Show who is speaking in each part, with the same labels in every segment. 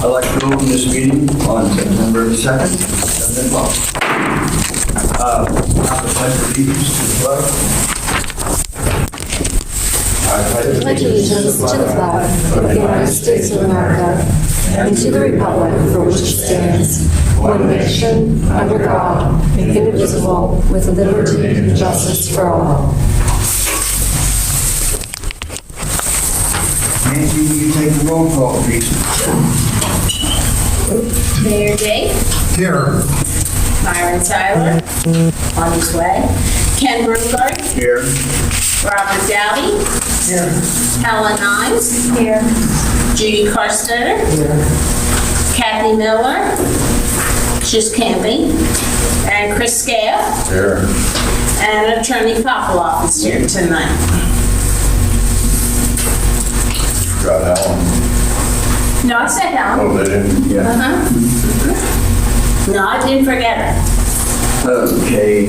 Speaker 1: I'd like to open this meeting on September 2nd, 7 o'clock. I have the pledge of allegiance to the flag.
Speaker 2: Pledge allegiance to the flag of the United States of America and to the republic for which it stands, one nation, under God, indivisible, with liberty and justice for all.
Speaker 1: Nancy, will you take the roll call, please?
Speaker 3: Mayor Dave,
Speaker 1: Here.
Speaker 3: Myron Tyler, on his way. Ken Brungard,
Speaker 1: Here.
Speaker 3: Robert Dowdy,
Speaker 1: Here.
Speaker 3: Helen Nimes, here. Judy Carstetter, Kathy Miller, she's camping, and Chris Scale,
Speaker 1: Here.
Speaker 3: and Attorney Popoloff is here tonight.
Speaker 4: Got Helen.
Speaker 3: No, I said Helen.
Speaker 4: Oh, they didn't?
Speaker 1: Yeah.
Speaker 3: No, I didn't forget her.
Speaker 1: Okay,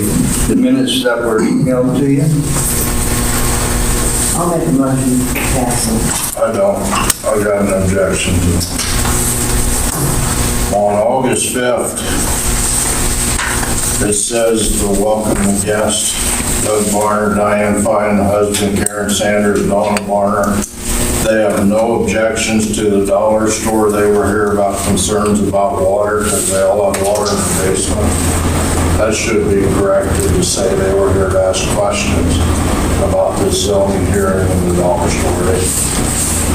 Speaker 1: the minutes that were emailed to you?
Speaker 5: I'll make a motion to pass them.
Speaker 4: I don't. I got an objection to it. On August 5th, it says to welcome the guests, Doug Barner, Diane Fine, husband Karen Sanders, Donna Barner. They have no objections to the dollar store. They were here about concerns about water because they all have water in the basement. That should be corrected to say they were here to ask questions about this zoning hearing in the dollar store.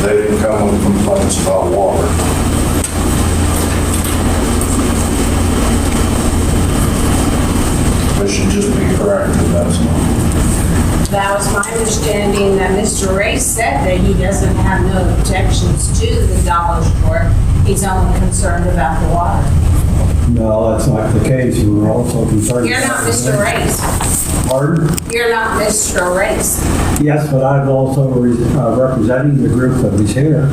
Speaker 4: They didn't come with complaints about water. It should just be corrected, that's all.
Speaker 3: That was my understanding that Mr. Ray said that he doesn't have no objections to the dollar store. He's only concerned about the water.
Speaker 6: No, that's not the case. We were also concerned.
Speaker 3: You're not Mr. Race.
Speaker 6: Pardon?
Speaker 3: You're not Mr. Race.
Speaker 6: Yes, but I'm also representing the group that was here.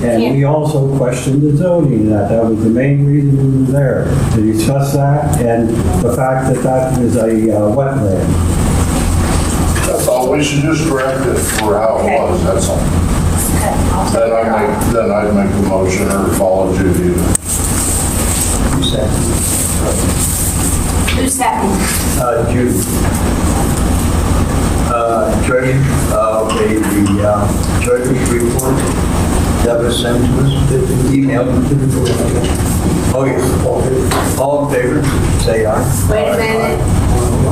Speaker 6: And we also questioned the zoning, that was the main reason we were there, to discuss that and the fact that that is a wetland.
Speaker 4: That's all. We should just correct it for how it was, that's all. Then I'd make a motion or follow Judy.
Speaker 3: Who's second?
Speaker 1: Judy. Treasurer, okay, the treasurer's report that was sent to us, emailed to the board. Oh, yes. All in favor, say aye.
Speaker 3: Wait a minute.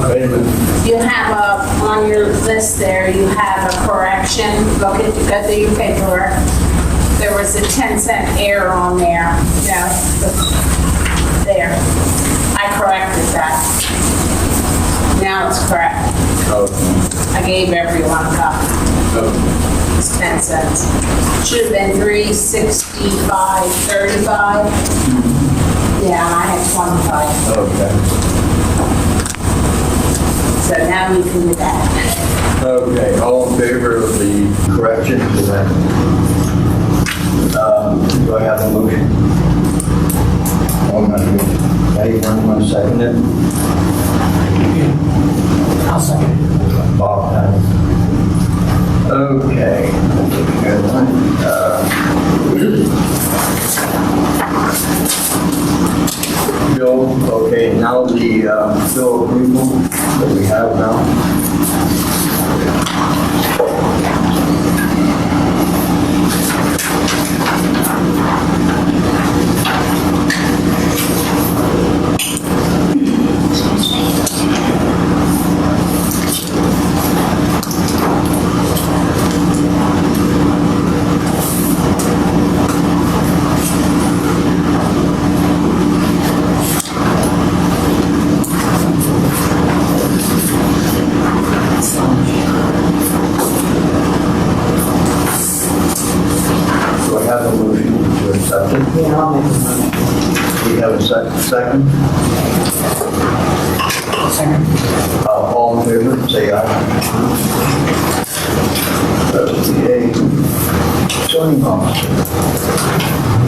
Speaker 1: Wait a minute.
Speaker 3: You have on your list there, you have a correction. Go through your paperwork. There was a 10-cent error on there. There. I corrected that. Now it's correct.
Speaker 1: Okay.
Speaker 3: I gave everyone a copy. It's 10 cents. Should have been $3.65.35. Yeah, and I had 25.
Speaker 1: Okay.
Speaker 3: So now you can do that.
Speaker 1: Okay, all in favor of the correction to that? Do I have a motion? Anyone want to second it?
Speaker 5: I'll second it.
Speaker 1: Bob has. Okay. Bill, okay, now the bill approval that we have now. Do I have a motion to accept it?
Speaker 5: Yeah, I'll make a motion.
Speaker 1: Do you have a second?
Speaker 5: Second.
Speaker 1: All in favor, say aye. Okay. Zoning officer.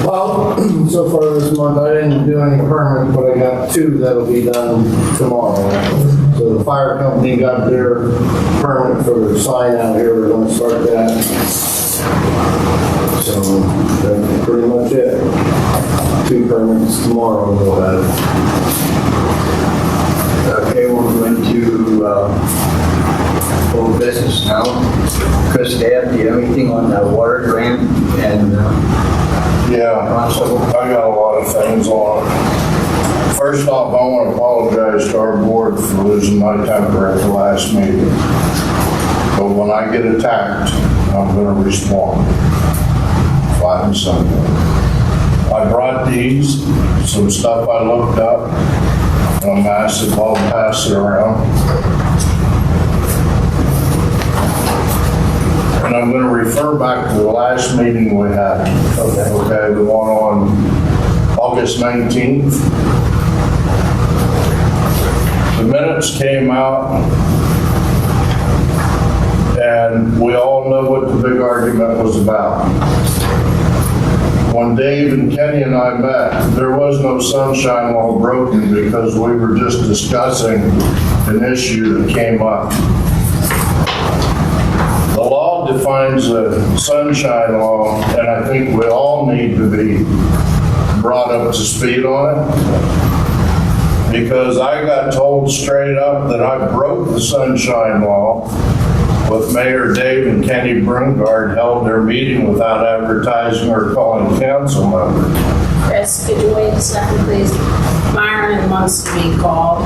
Speaker 7: Well, so far this month, I didn't do any permits, but I got 2 that'll be done tomorrow. So the fire company got their permit for the sign out here, we're gonna start that. So that's pretty much it. 2 permits tomorrow, we'll have.
Speaker 1: Okay, we're going to old business now. Chris, Dad, do you have anything on the water grant and
Speaker 4: Yeah,
Speaker 1: constable?
Speaker 4: I got a lot of things on. First off, I want to apologize to our board for losing my temper at the last meeting. But when I get attacked, I'm going to respond. Flat and simple. I brought these, some stuff I looked up, and I'm asked if I'll pass it around. And I'm going to refer back to the last meeting we had. Okay, the one on August 19th. The minutes came out, and we all know what the big argument was about. When Dave and Kenny and I met, there was no sunshine law broken because we were just discussing an issue that came up. The law defines a sunshine law, and I think we all need to be brought up to speed on it. Because I got told straight up that I broke the sunshine law with Mayor Dave and Kenny Brungard held their meeting without advertising or calling council members.
Speaker 3: Chris, could you wait a second, please? Myron wants to be called.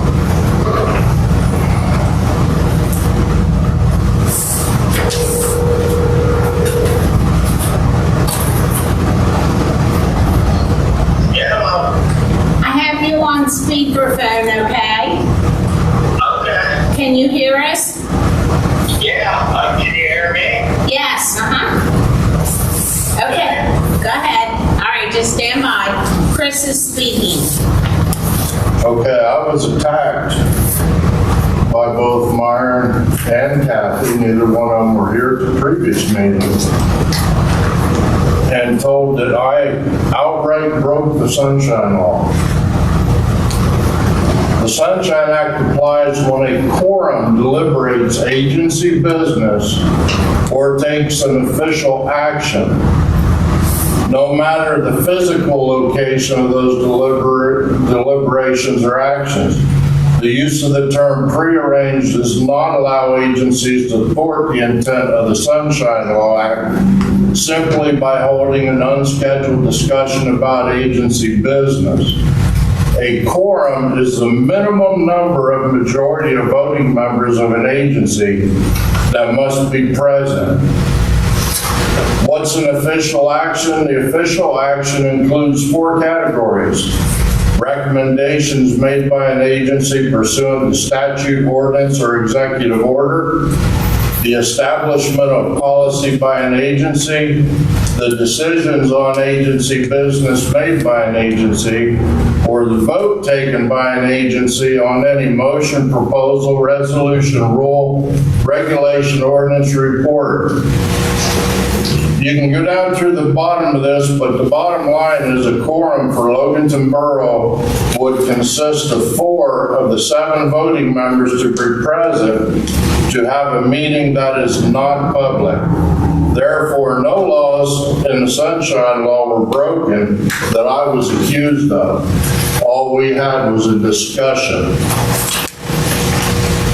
Speaker 3: I have you on speakerphone, okay?
Speaker 8: Okay.
Speaker 3: Can you hear us?
Speaker 8: Yeah. Can you hear me?
Speaker 3: Yes, Okay, go ahead. All right, just stand by. Chris is speaking.
Speaker 4: Okay, I was attacked by both Myron and Kathy, neither one of them were here at the previous meeting, and told that I outright broke the sunshine law. The Sunshine Act applies when a quorum deliberates agency business or takes an official action. No matter the physical location of those deliberations or actions. The use of the term prearranged does not allow agencies to thwart the intent of the Sunshine Law Act simply by holding an unscheduled discussion about agency business. A quorum is the minimum number of majority of voting members of an agency that must be present. What's an official action? The official action includes 4 categories. Recommendations made by an agency pursuant to statute, ordinance, or executive order. The establishment of policy by an agency. The decisions on agency business made by an agency. Or the vote taken by an agency on any motion, proposal, resolution, rule, regulation, ordinance, report. You can go down through the bottom of this, but the bottom line is a quorum for Loganton Borough would consist of 4 of the 7 voting members to be present to have a meeting that is not public. Therefore, no laws in the Sunshine Law were broken that I was accused of. All we had was a discussion.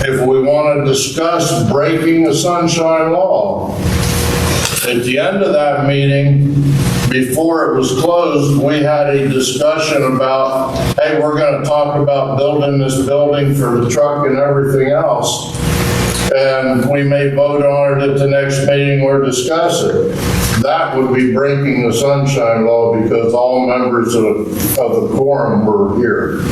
Speaker 4: If we want to discuss breaking the Sunshine Law, at the end of that meeting, before it was closed, we had a discussion about, hey, we're going to talk about building this building for the truck and everything else. And we may vote on it at the next meeting or discuss it. That would be breaking the Sunshine Law because all members of the quorum were here.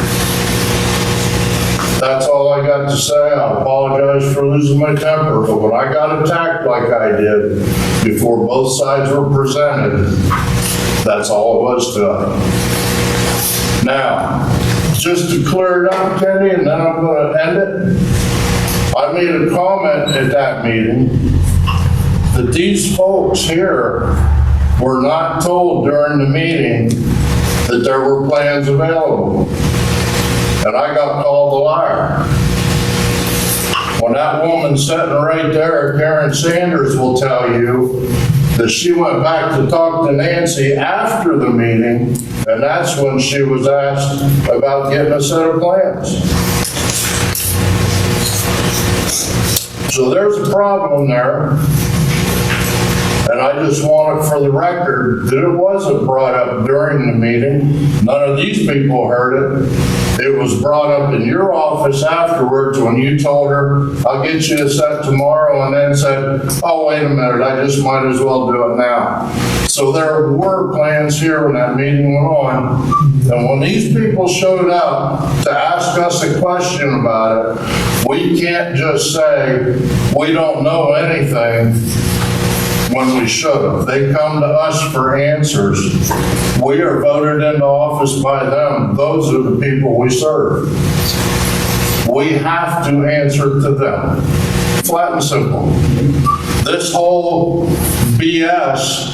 Speaker 4: That's all I got to say. I apologize for losing my temper, but when I got attacked like I did before both sides were presented, that's all it was to it. Now, just to clear it up, Kenny, and then I'm going to end it. I made a comment at that meeting that these folks here were not told during the meeting that there were plans available. And I got called a liar. When that woman sitting right there, Karen Sanders, will tell you that she went back to talk to Nancy after the meeting, and that's when she was asked about getting a set of plans. So there's a problem there. And I just want it for the record that it wasn't brought up during the meeting. None of these people heard it. It was brought up in your office afterwards when you told her, I'll get you a set tomorrow, and then said, oh, wait a minute, I just might as well do it now. So there were plans here when that meeting went on. And when these people showed up to ask us a question about it, we can't just say, we don't know anything, when we should have. They come to us for answers. We are voted into office by them. Those are the people we serve. We have to answer to them. Flat and simple. This whole BS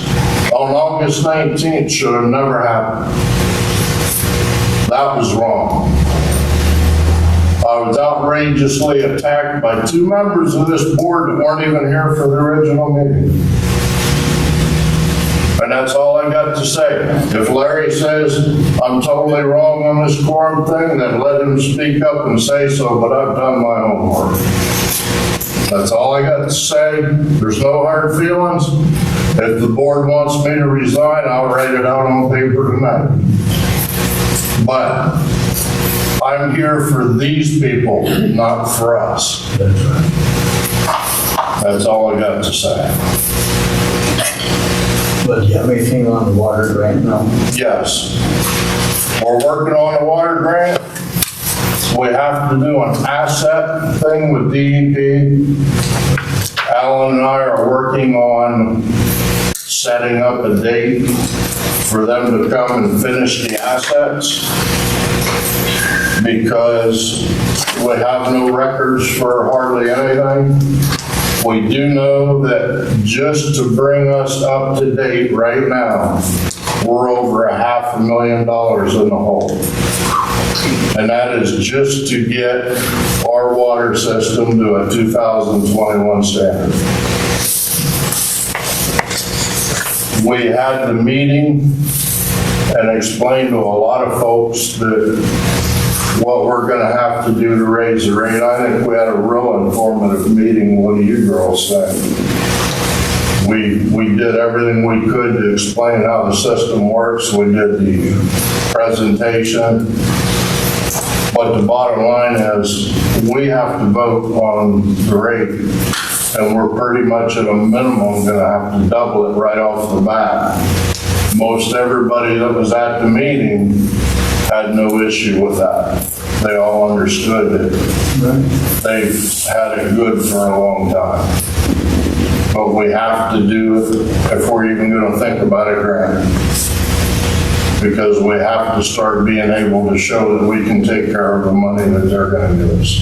Speaker 4: on August 19th should have never happened. That was wrong. I was outrageously attacked by two members of this board that weren't even here for the original meeting. And that's all I got to say. If Larry says I'm totally wrong on this quorum thing, then let him speak up and say so, but I've done my homework. That's all I got to say. There's no hard feelings. If the board wants me to resign, I'll write it out on paper tonight. But I'm here for these people, not for us. That's all I got to say.
Speaker 1: But do you have anything on the water grant now?
Speaker 4: Yes. We're working on a water grant. We have to do an asset thing with DEP. Alan and I are working on setting up a date for them to come and finish the assets, because we have no records for hardly anything. We do know that just to bring us up to date right now, we're over $500,000 in the hole. And that is just to get our water system to a 2021 standard. We had the meeting and explained to a lot of folks that what we're going to have to do to raise the rate. I think we had a real informative meeting. What do you girls think? We did everything we could to explain how the system works. We did the presentation. But the bottom line is we have to vote on the rate, and we're pretty much at a minimum going to have to double it right off the bat. Most everybody that was at the meeting had no issue with that. They all understood it. They've had it good for a long time. But we have to do it if we're even going to think about a grant. Because we have to start being able to show that we can take care of the money that they're going to give us.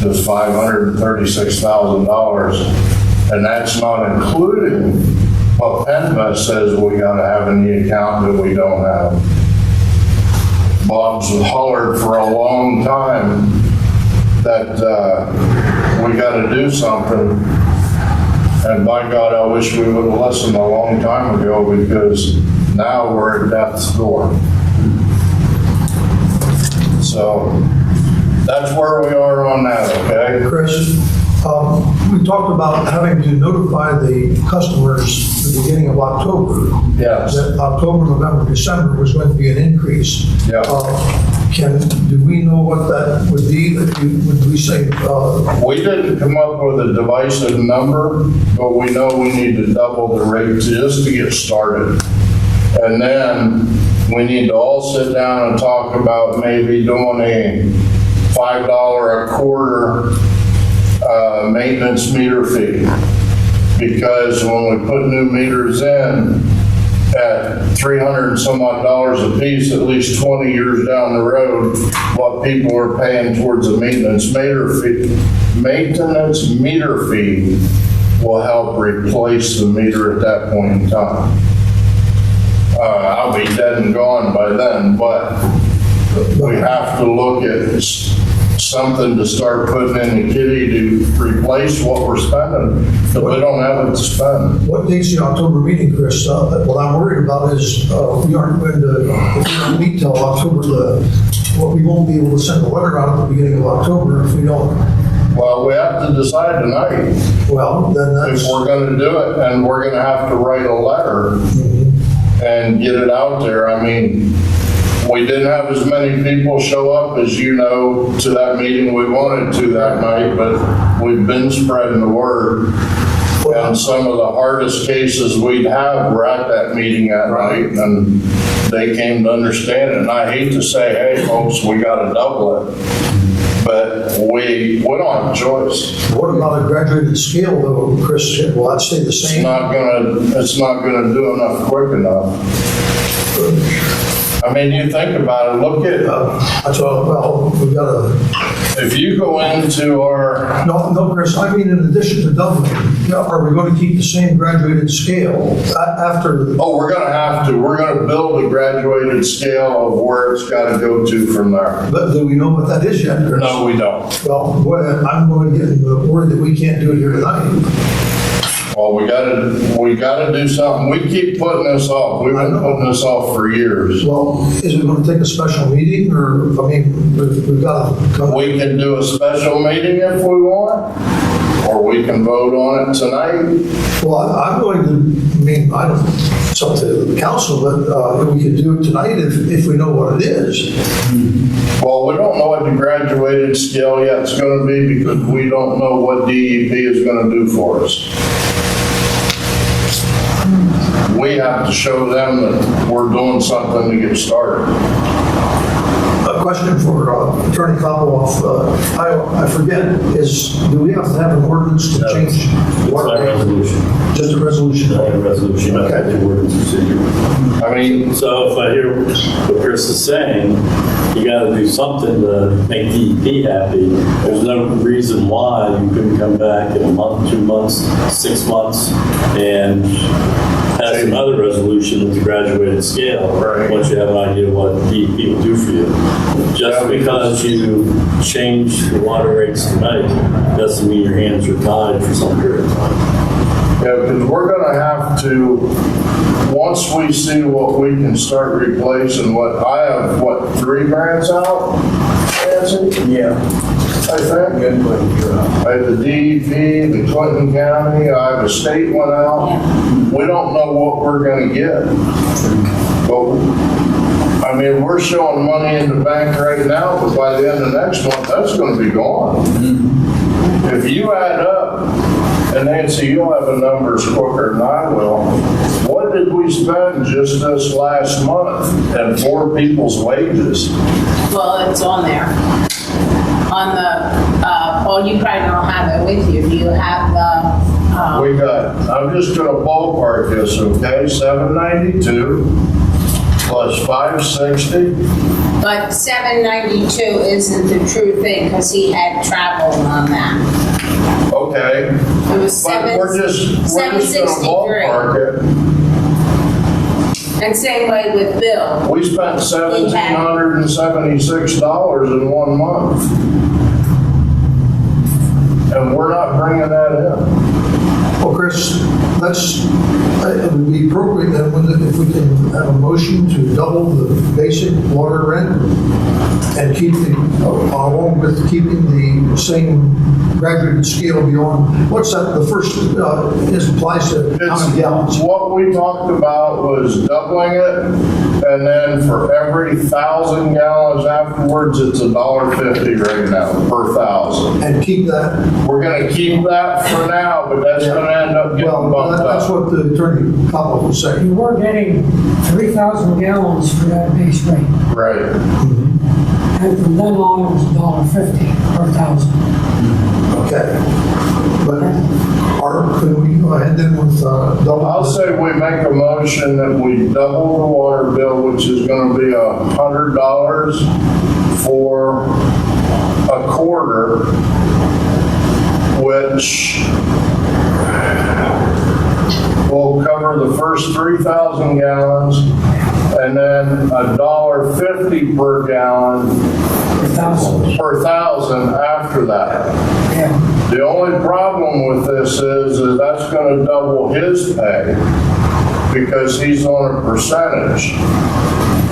Speaker 4: Just $536,000, and that's not including what PennVest says we got to have in the account that we don't have. Bob's hollered for a long time that we got to do something, and by God, I wish we would have listened a long time ago, because now we're at death's door. So that's where we are on that, okay?
Speaker 9: Chris, we talked about having to notify the customers at the beginning of October.
Speaker 4: Yes.
Speaker 9: That October, November, December was going to be an increase.
Speaker 4: Yeah.
Speaker 9: Do we know what that would be, that would we say?
Speaker 4: We didn't come up with a divisive number, but we know we need to double the rate just to get started. And then we need to all sit down and talk about maybe doing a $5 a quarter maintenance meter fee. Because when we put new meters in at $300 and some odd a piece, at least 20 years down the road, what people are paying towards a maintenance meter fee will help replace the meter at that point in time. I'll be dead and gone by then, but we have to look at something to start putting in the kitty to replace what we're spending, but we don't have it to spend.
Speaker 9: What date's the October meeting, Chris? What I'm worried about is we aren't going to, if we don't meet till October, we won't be able to send a letter out at the beginning of October if we don't.
Speaker 4: Well, we have to decide tonight
Speaker 9: Well, then
Speaker 4: if
Speaker 9: that's,
Speaker 4: we're gonna do it, and we're gonna have to write a letter and get it out there. I mean, we didn't have as many people show up, as you know, to that meeting we wanted to that night, but we've been spreading the word. And some of the hardest cases we'd have were at that meeting that night, and they came to understand it. And I hate to say, hey, folks, we gotta double it, but we don't have a choice.
Speaker 9: what about a graduated scale though, Chris? Will that stay the
Speaker 4: It's
Speaker 9: same?
Speaker 4: not gonna do enough quick enough. I mean, you think about it, look at,
Speaker 9: That's all, well, we've got to,
Speaker 4: if you go into our,
Speaker 9: no, Chris, I mean, in addition to doubling, are we going to keep the same graduated scale after?
Speaker 4: oh, we're gonna build a graduated scale of where it's gotta go to from there.
Speaker 9: But do we know what that is yet, Chris?
Speaker 4: No, we don't.
Speaker 9: Well, I'm going to get worried that we can't do it here tonight.
Speaker 4: Well, we gotta do something. We keep putting this off. We've been putting this off for years.
Speaker 9: Well, is it going to take a special meeting, or, I mean, we've got to come?
Speaker 4: We can do a special meeting if we want, or we can vote on it tonight.
Speaker 9: Well, I'm going to, I mean, I don't, it's up to the council, but we could do it tonight if we know what it is.
Speaker 4: Well, we don't know what the graduated scale yet is gonna be, because we don't know what DEP is gonna do for us. We have to show them that we're doing something to get started.
Speaker 9: A question for Attorney Kopoloff. I forget, do we have to have an ordinance to change?
Speaker 10: It's not a resolution.
Speaker 9: Just a resolution?
Speaker 10: Not a resolution, not
Speaker 9: Okay.
Speaker 10: the ordinance procedure.
Speaker 4: I mean,
Speaker 10: So if I hear what Chris is saying, you gotta do something to make DEP happy. There's no reason why you couldn't come back in a month, 2 months, 6 months, and pass another resolution with the graduated scale.
Speaker 4: Right.
Speaker 10: Once you have an idea what DEP will do for you. Just because you change the water rates tonight, doesn't mean your hands are tied for some period of time.
Speaker 4: yeah, because we're gonna have to, once we see what we can start replacing, I have, 3 grants out, Nancy?
Speaker 1: Yeah.
Speaker 4: I think.
Speaker 1: Good, but you're up.
Speaker 4: I have the DEP, the Clinton County, I have a state one out. We don't know what we're gonna get. But, I mean, we're showing money in the bank right now, but by the end of next month, that's gonna be gone. If you add up, and Nancy, you'll have the numbers quicker than I will, what did we spend just this last month and 4 people's wages?
Speaker 3: Well, it's on there. On the, well, you probably don't have it with you. Do you have the,
Speaker 4: We got, I'm just gonna ballpark this, okay, 792 plus 560.
Speaker 3: but 792 isn't the true thing because he had travel on that.
Speaker 4: Okay,
Speaker 3: It was
Speaker 4: but we're just gonna
Speaker 3: 763.
Speaker 4: ballpark it.
Speaker 3: And same way with Bill.
Speaker 4: We spent $1,776 in 1 month. And we're not bringing that in.
Speaker 9: Well, Chris, it would be appropriate that if we can have a motion to double the basic water rent and keep along with keeping the same graduated scale beyond, what's that, the first, applies to how many gallons?
Speaker 4: What we talked about was doubling it, and then for every 1,000 gallons afterwards, it's $1.50 right now per 1,000.
Speaker 9: And keep that,
Speaker 4: We're gonna keep that for now, but that's gonna end up getting
Speaker 9: well,
Speaker 4: bumped
Speaker 9: that's
Speaker 4: up.
Speaker 9: what the attorney Koploff was saying.
Speaker 5: You were getting 3,000 gallons for that base rate,
Speaker 4: Right.
Speaker 5: and from then on, it was $1.50 per thousand.
Speaker 9: Okay. But can we go ahead then with double?
Speaker 4: I'll say we make a motion that we double the water bill, which is gonna be $100 for a quarter, which the first 3,000 gallons, and then $1.50 per gallon per thousand after that. The only problem with this is that that's going to double his pay because he's on a percentage.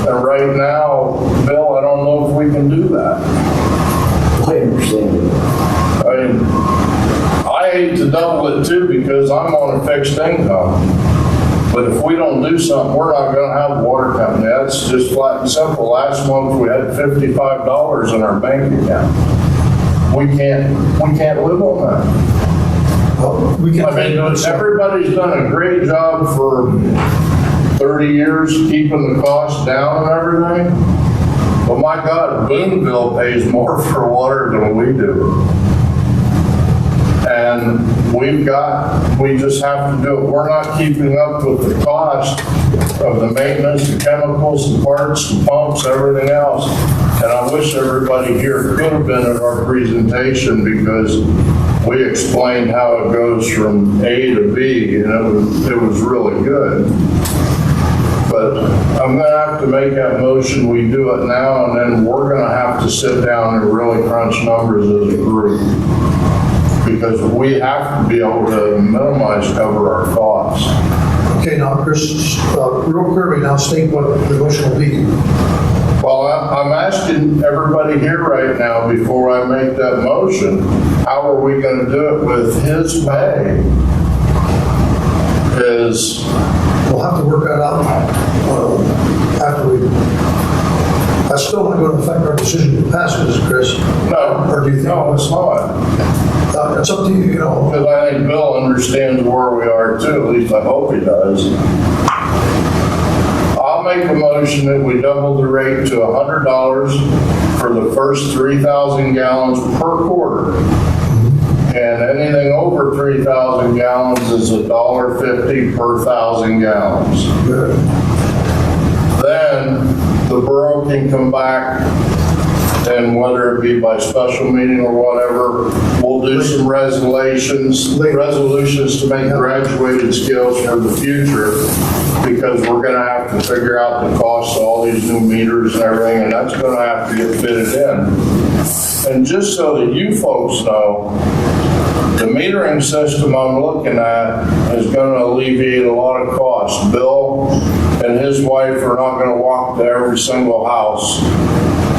Speaker 4: And right now, Bill, I don't know if we can do that.
Speaker 1: I understand.
Speaker 4: I mean, I hate to double it too because I'm on a fixed income. But if we don't do something, we're not gonna have a water company. That's just flat and simple. Last month, we had $55 in our bank account. We can't live on that.
Speaker 9: Well, we can.
Speaker 4: I mean, everybody's done a great job for 30 years keeping the costs down and everything. But my God, Boonville pays more for water than we do. And we just have to do it. We're not keeping up with the cost of the maintenance, the chemicals, the parts, the pumps, everything else. And I wish everybody here could have been at our presentation because we explained how it goes from A to B, and it was really good. But I'm gonna have to make that motion, we do it now, and then we're gonna have to sit down and really crunch numbers as a group. Because we have to be able to minimize, cover our costs.
Speaker 9: Okay, now, Chris, real clearly, now state what the motion will be.
Speaker 4: Well, I'm asking everybody here right now, before I make that motion, how are we gonna do it with his pay?
Speaker 9: We'll have to work that out after we, that's still not going to affect our decision to pass this, Chris.
Speaker 4: No,
Speaker 9: Or do you think?
Speaker 4: no, it's not.
Speaker 9: It's up to you, you know.
Speaker 4: Because I think Bill understands where we are too, at least I hope he does. I'll make a motion that we double the rate to $100 for the first 3,000 gallons per quarter. And anything over 3,000 gallons is $1.50 per 1,000 gallons.
Speaker 9: Good.
Speaker 4: Then the borough can come back, and whether it be by special meeting or whatever, we'll do some resolutions to make graduated skills for the future, because we're gonna have to figure out the cost of all these new meters and everything, and that's gonna have to get fitted in. And just so that you folks know, the metering system I'm looking at is gonna alleviate a lot of costs. Bill and his wife are not gonna walk to every single house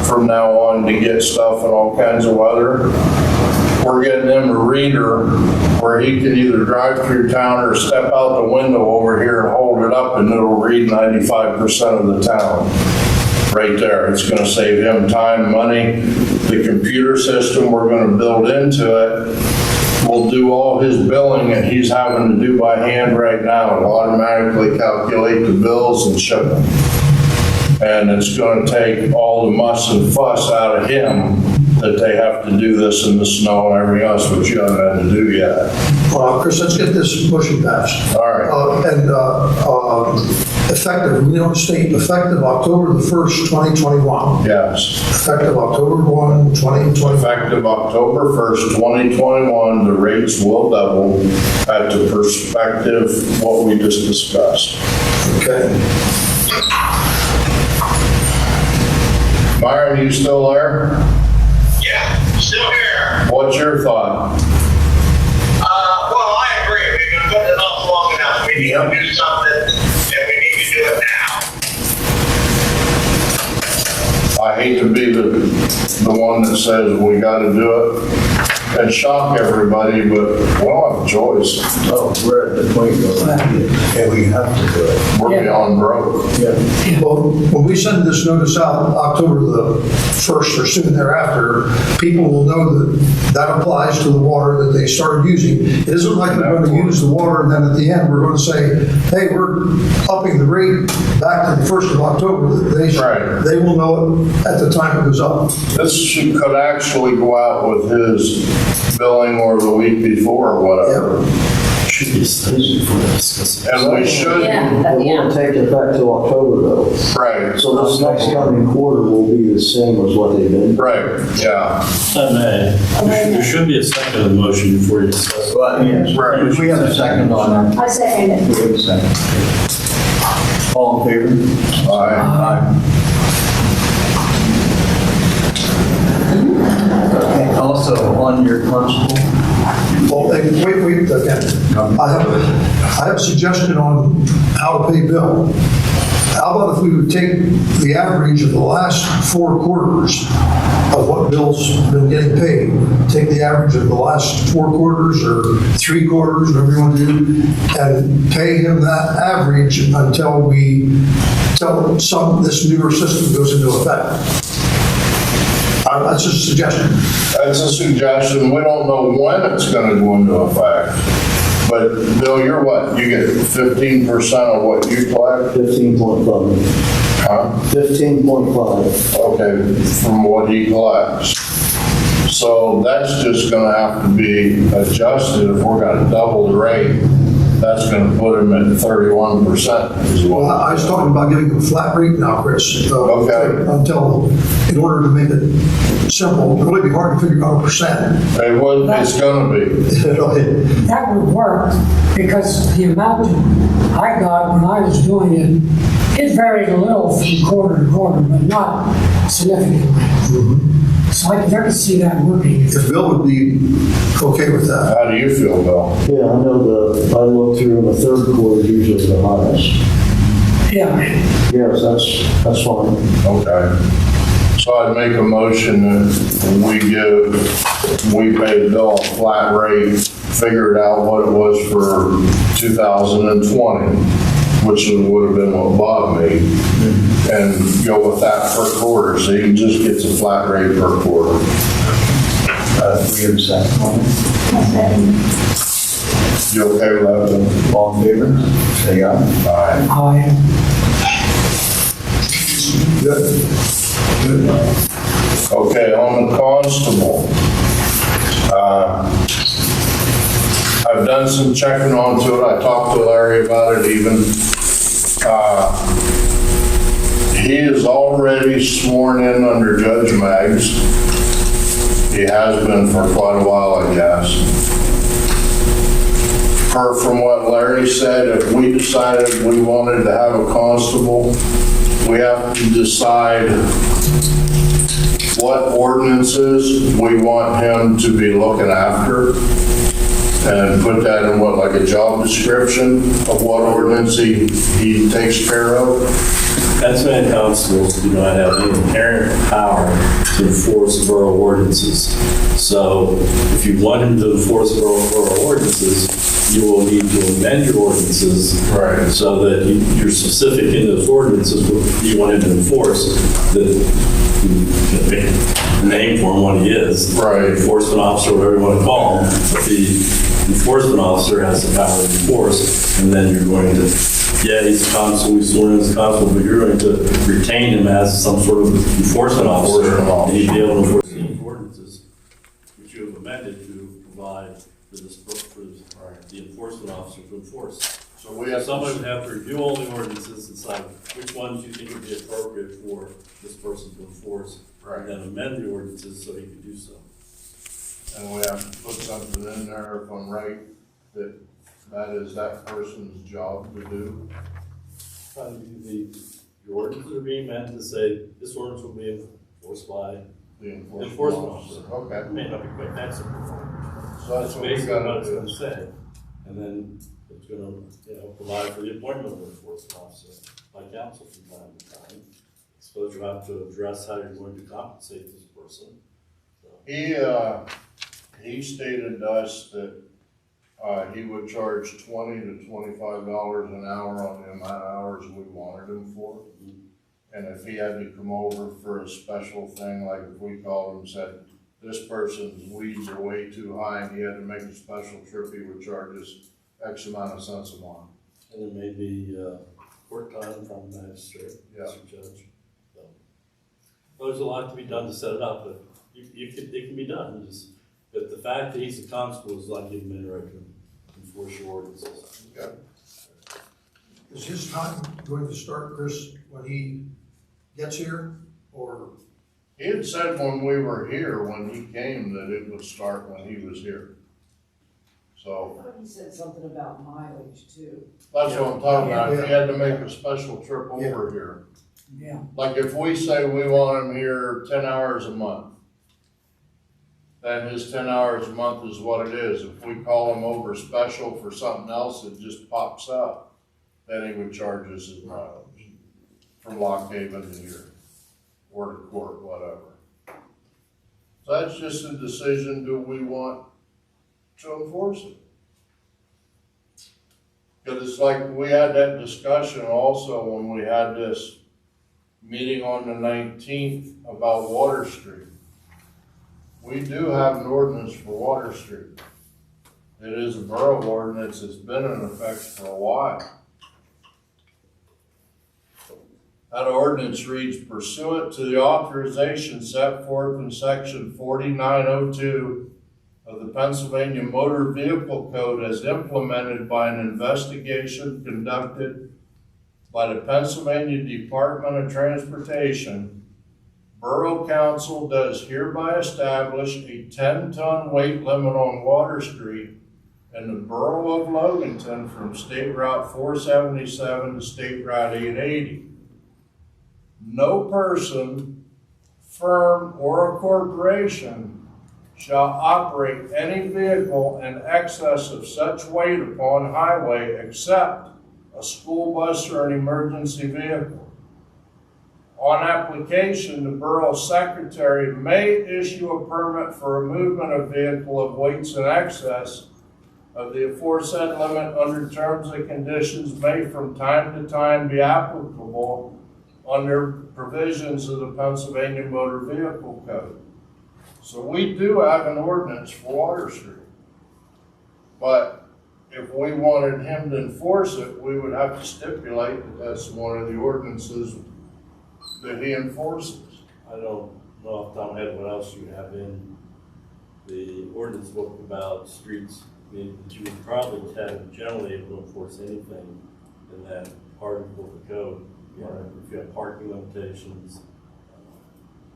Speaker 4: from now on to get stuff in all kinds of weather. We're getting him a reader where he can either drive through town or step out the window over here and hold it up, and it'll read 95% of the town. Right there. It's going to save him time, money. The computer system we're going to build into it will do all his billing that he's having to do by hand right now. It'll automatically calculate the bills and ship them. And it's going to take all the muss and fuss out of him that they have to do this in the snow and everything else, which you haven't had to do yet.
Speaker 9: Chris, let's get this motion passed.
Speaker 4: All right.
Speaker 9: Effective, we don't state, effective October the 1st, 2021.
Speaker 4: Yes.
Speaker 9: Effective October 1, 2021.
Speaker 4: Effective October 1st, 2021, the rates will double at the perspective what we just discussed.
Speaker 9: Okay.
Speaker 4: Myron, you still there?
Speaker 8: Yeah, still here.
Speaker 4: What's your thought?
Speaker 8: Well, I agree. We've been putting it off long enough. We need to do something, and we need to do it now.
Speaker 4: I hate to be the one that says we gotta do it and shock everybody, but we don't have a choice.
Speaker 1: Oh, we're at the point where we have to do it.
Speaker 4: We're beyond broke.
Speaker 9: Well, when we send this notice out October the 1st or soon thereafter, people will know that that applies to the water that they started using. It isn't like we're going to use the water and then at the end we're going to say, hey, we're upping the rate back to the 1st of October.
Speaker 4: Right.
Speaker 9: They will know it at the time it goes up.
Speaker 4: This could actually go out with his billing or the week before or whatever.
Speaker 10: Should be studied before we discuss it.
Speaker 4: And we should,
Speaker 3: Yeah.
Speaker 7: It won't take effect till October though.
Speaker 4: right,
Speaker 7: So this next coming quarter will be the same as what they've been.
Speaker 4: right, yeah.
Speaker 10: I may. There should be a second of the motion before you discuss it.
Speaker 1: Well, yes,
Speaker 4: Right.
Speaker 1: we have a second on that.
Speaker 3: I second it.
Speaker 1: We have a second. All in favor?
Speaker 4: Aye.
Speaker 1: Aye. Okay, also on your constable,
Speaker 9: Well, hey, wait, again. I have a suggestion on how to pay Bill. How about if we would take the average of the last 4 quarters of what Bill's been getting paid, take the average of the last 4 quarters or 3 quarters, whatever you want to do, and pay him that average until this newer system goes into effect. That's just a suggestion.
Speaker 4: That's a suggestion. We don't know when it's gonna go into effect. But Bill, you're what? You get 15% of what you collect?
Speaker 7: 15.5.
Speaker 4: Huh?
Speaker 7: 15.5.
Speaker 4: Okay, from what he collects. So that's just gonna have to be adjusted. If we're gonna double the rate, that's gonna put him at 31% as
Speaker 9: Well,
Speaker 4: well.
Speaker 9: I was talking about giving him a flat rate now, Chris.
Speaker 4: Okay.
Speaker 9: Until, in order to make it simple, it'll really be hard to figure out a percent.
Speaker 4: It's gonna be.
Speaker 5: That would work because the amount that I got when I was doing it varied a little from quarter to quarter, but not significantly. So I can see that working.
Speaker 9: If Bill would be okay with that.
Speaker 4: How do you feel, Bill?
Speaker 7: Yeah, I know I look through in the third quarter is usually the highest.
Speaker 5: Yeah,
Speaker 7: Yes, that's fine.
Speaker 4: Okay. So I'd make a motion that we pay Bill a flat rate, figured out what it was for 2020, which would have been what Bob made, and go with that per quarter, so he just gets a flat rate per quarter.
Speaker 1: we have a second on it.
Speaker 4: You okay with that, Bill?
Speaker 1: All in favor? Say aye.
Speaker 4: Aye.
Speaker 5: I,
Speaker 9: Good.
Speaker 4: Okay, on the constable. I've done some checking onto it. I talked to Larry about it even. He is already sworn in under Judge Maggs. He has been for quite a while, I guess. From what Larry said, if we decided we wanted to have a constable, we have to decide what ordinances we want him to be looking after and put that in what, like a job description of what ordinance he takes care of.
Speaker 10: Pennsylvania constables do not have the inherent power to enforce borough ordinances. So if you want him to enforce borough ordinances, you will need to amend your ordinances.
Speaker 4: Right.
Speaker 10: So that you're specific in those ordinances what you want him to enforce, that the name for him what he is.
Speaker 4: Right.
Speaker 10: Enforcement officer, whatever you want to call him. But the enforcement officer has the power to enforce, and then you're going to, yeah, he's a constable, he's sworn in as a constable, but you're going to retain him as some sort of enforcement officer. And he'd be able to enforce the ordinances, which you have amended to provide for this, for the enforcement officer to enforce.
Speaker 4: So we have
Speaker 10: Somebody would have to review all the ordinances, decide which ones you think would be appropriate for this person to enforce, and then amend the ordinances so he could do so.
Speaker 4: And we have to put something in there, if I'm right, that is that person's job to do.
Speaker 10: The ordinances are being meant to say, this ordinance will be enforced by
Speaker 4: The
Speaker 10: enforcement officer.
Speaker 4: Okay.
Speaker 10: It may not be quite that simple.
Speaker 4: So that's
Speaker 10: That's
Speaker 4: what we
Speaker 10: basically what
Speaker 4: gotta
Speaker 10: it's
Speaker 4: do.
Speaker 10: going to say. And then it's going to, provide for the appointment of an enforcement officer by council from time to time. I suppose you have to address how you're going to compensate this person. So,
Speaker 4: He stated to us that, he would charge $20 to $25 an hour on the amount of hours we wanted him for. And if he had to come over for a special thing, like if we called him and said, this person's weeds are way too high and he had to make a special trip, he would charge us X amount of cents a month.
Speaker 10: and there may be court time from the magistrate,
Speaker 4: Yeah.
Speaker 10: Mr. Judge. So, well, there's a lot to be done to set it up, but it can be done. But the fact that he's a constable is like giving him a right to enforce your ordinances.
Speaker 4: Okay.
Speaker 9: Is his time going to start, Chris, when he gets here, or?
Speaker 4: He had said when we were here, when he came, that it would start when he was here.
Speaker 11: I
Speaker 4: So
Speaker 11: thought he said something about mileage too.
Speaker 4: that's what I'm talking about. If he had to make a special trip over here.
Speaker 5: Yeah.
Speaker 4: Like if we say we want him here 10 hours a month, then his 10 hours a month is what it is. If we call him over special for something else that just pops up, then he would charge us his mileage from Lock Haven to here, or to court, whatever. So that's just a decision, do we want to enforce it? Because it's like, we had that discussion also when we had this meeting on the 19th about Water Street. We do have an ordinance for Water Street. It is a borough ordinance, it's been in effect for a while. That ordinance reads, pursuant to the authorization set forth in section 4902 of the Pennsylvania Motor Vehicle Code as implemented by an investigation conducted by the Pennsylvania Department of Transportation, Borough Council does hereby establish a 10-ton weight limit on Water Street in the Borough of Loganton from State Route 477 to State Route 880. No person, firm, or a corporation shall operate any vehicle in excess of such weight upon highway except a school bus or an emergency vehicle. On application, the borough secretary may issue a permit for a movement of vehicle of weights in excess of the aforesaid limit under terms and conditions may from time to time be applicable under provisions of the Pennsylvania Motor Vehicle Code. So we do have an ordinance for Water Street. But if we wanted him to enforce it, we would have to stipulate that that's one of the ordinances that he enforces.
Speaker 10: I don't know off the top of my head what else you have in the ordinance book about streets. I mean, you would probably have generally able to enforce anything in that article of the code. You know, if you have parking limitations.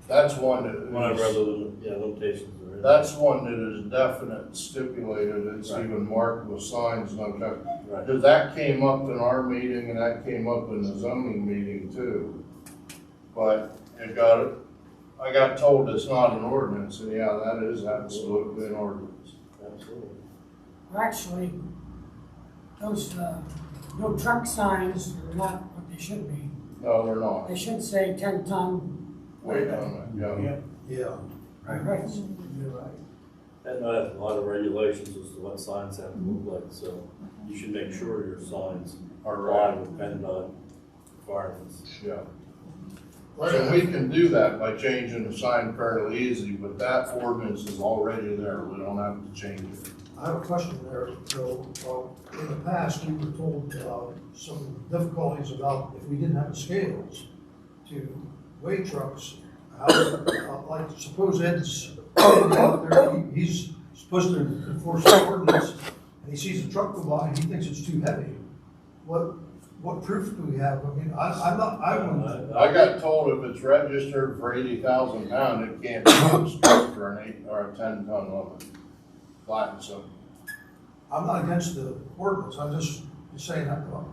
Speaker 4: That's one that
Speaker 10: Whatever
Speaker 4: is,
Speaker 10: other limitations are in.
Speaker 4: that's one that is definite stipulated. It's even marked with signs and all that.
Speaker 10: Right.
Speaker 4: Because that came up in our meeting and that came up in the zoning meeting too. But I got told it's not an ordinance, and yeah, that is absolutely an ordinance.
Speaker 10: Absolutely.
Speaker 5: Actually, those, no truck signs are not what they should be.
Speaker 4: No, they're not.
Speaker 5: They should say 10-ton.
Speaker 4: Wait on it, yeah.
Speaker 9: Yeah.
Speaker 5: Right.
Speaker 10: And I have a lot of regulations as to what signs have to look like, so you should make sure your signs
Speaker 4: Are
Speaker 10: comply
Speaker 4: right.
Speaker 10: with PennDOT requirements.
Speaker 4: Yeah. So we can do that by changing the sign fairly easy, but that ordinance is already there. We don't have to change it.
Speaker 9: I have a question there, Joe. In the past, we were told some difficulties about if we didn't have the scales to weigh trucks. Like suppose Ed's out there, he's supposed to enforce the ordinance, and he sees a truck go by and he thinks it's too heavy. What proof do we have? I mean, I wouldn't.
Speaker 4: I got told if it's registered for 80,000 pounds, it can't be used for an 8 or a 10-ton limit. Flat and simple.
Speaker 9: I'm not against the ordinance, I'm just saying,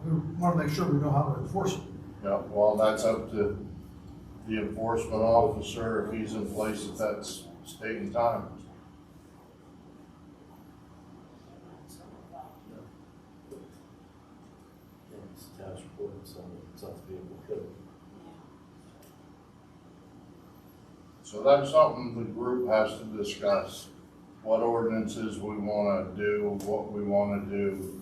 Speaker 9: we want to make sure we know how to enforce it.
Speaker 4: Yeah, well, that's up to the enforcement officer if he's in place at that state and time.
Speaker 10: Yeah, it's a township ordinance, so it's not the vehicle code.
Speaker 4: So that's something the group has to discuss. What ordinances we want to do, what we want to do.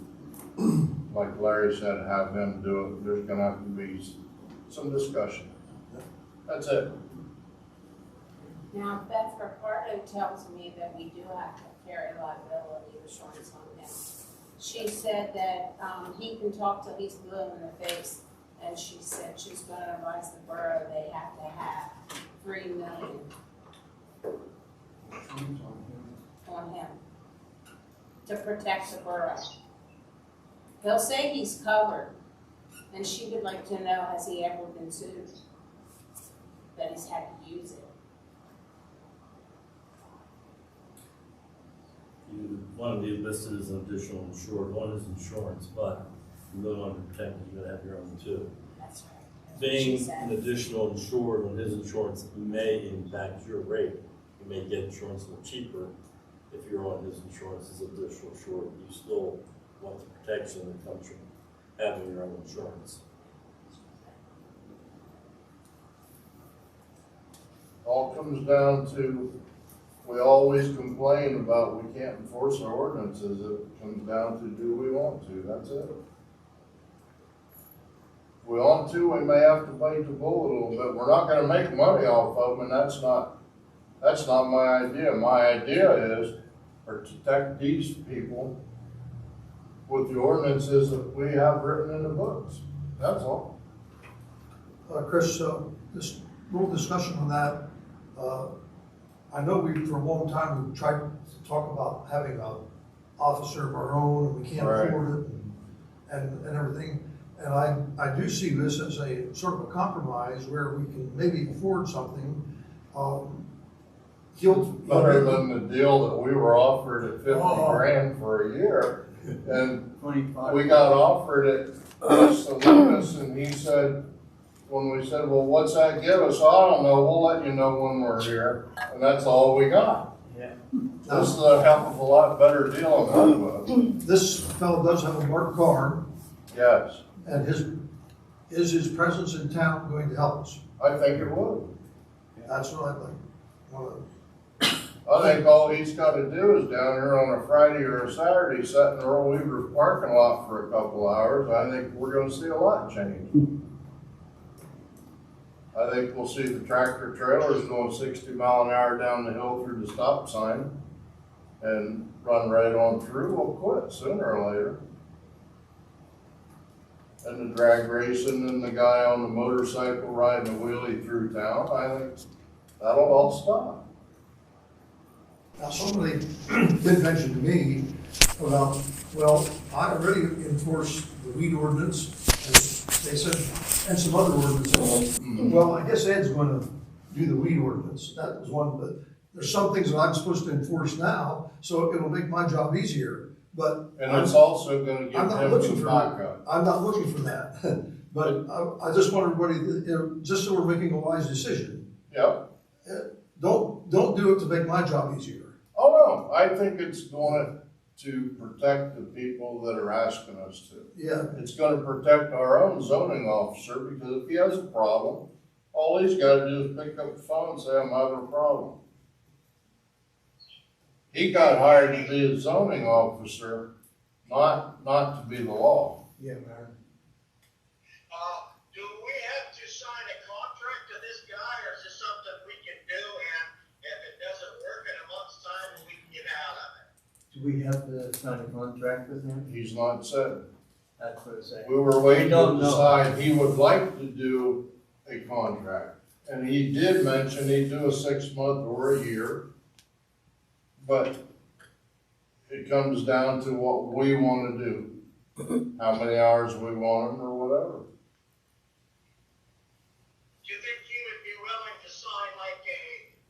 Speaker 4: Like Larry said, have him do it. There's going to have to be some discussion. That's it.
Speaker 3: Now, Beth Ricardo tells me that we do have to carry liability insurance on him. She said that he can talk till he's blue in the face, and she said she's going to advise the borough they have to have $3 million on him to protect the borough. He'll say he's covered, and she would like to know, has he ever been sued? That he's had to use it.
Speaker 10: You want to be listed as an additional insured, one is insurance, but you really want to be protected, you gotta have your own too.
Speaker 3: That's right. That's what she
Speaker 10: Being
Speaker 3: said.
Speaker 10: an additional insured on his insurance may impact your rate. You may get insurance a little cheaper if you're on his insurance as an additional insured. You still want the protection that comes from having your own insurance.
Speaker 4: All comes down to, we always complain about we can't enforce our ordinances. It comes down to, do we want to? That's it. If we want to, we may have to bite the bullet a little bit. We're not gonna make money off of them, and that's not my idea. My idea is to protect these people with the ordinances that we have written in the books. That's all.
Speaker 9: Chris, this little discussion on that. I know we, for a long time, we tried to talk about having an officer of our own, and we can't
Speaker 4: Right.
Speaker 9: afford it, and everything. And I do see this as a sort of a compromise where we can maybe afford something.
Speaker 4: Better than the deal that we were offered at 50
Speaker 9: Oh.
Speaker 4: grand for a year. And
Speaker 1: 25.
Speaker 4: we got offered it, just to Lucas, and he said, when we said, well, what's that give us? I don't know, we'll let you know when we're here. And that's all we got.
Speaker 1: Yeah.
Speaker 4: This is a hell of a lot better deal than that was.
Speaker 9: This fellow does have a marked car,
Speaker 4: Yes,
Speaker 9: and is his presence in town going to help us?
Speaker 4: I think it would.
Speaker 9: That's what I'd like. Wanna-
Speaker 4: I think all he's gotta do is down here on a Friday or a Saturday, sit in Earl Weaver's parking lot for a couple hours. I think we're gonna see a lot change. I think we'll see the tractor trailers going 60 mile an hour down the hill through the stop sign and run right on through. We'll quit sooner or later. And the drag racing and the guy on the motorcycle riding a wheelie through town, I think that'll all stop.
Speaker 9: Now, somebody did mention to me about, well, I already enforce the weed ordinance, and they said, and some other ordinances. Well, I guess Ed's gonna do the weed ordinance, that was one, but there's some things that I'm supposed to enforce now, so it'll make my job easier, but.
Speaker 4: And it's also gonna give
Speaker 9: I'm not
Speaker 4: him
Speaker 9: looking
Speaker 4: some
Speaker 9: for,
Speaker 4: backup.
Speaker 9: I'm not looking for that, but I just want everybody, just so we're making a wise decision,
Speaker 4: Yep.
Speaker 9: don't do it to make my job easier.
Speaker 4: Oh, no, I think it's going to protect the people that are asking us to.
Speaker 9: Yeah,
Speaker 4: It's gonna protect our own zoning officer, because if he has a problem, all he's gotta do is pick up the phone and say, I'm having a problem. He got hired to be a zoning officer, not to be the law.
Speaker 9: yeah, Mayor.
Speaker 8: Do we have to sign a contract to this guy, or is this something we can do, and if it doesn't work in a month's time, we can get out of it?
Speaker 1: Do we have to sign a contract with him?
Speaker 4: He's not said.
Speaker 1: That's what I'm saying.
Speaker 4: We were waiting
Speaker 1: We don't
Speaker 4: to
Speaker 1: know.
Speaker 4: decide, he would like to do a contract. And he did mention he'd do a 6-month or a year. But it comes down to what we wanna do. How many hours we want him or whatever.
Speaker 8: Do you think you would be willing to sign like a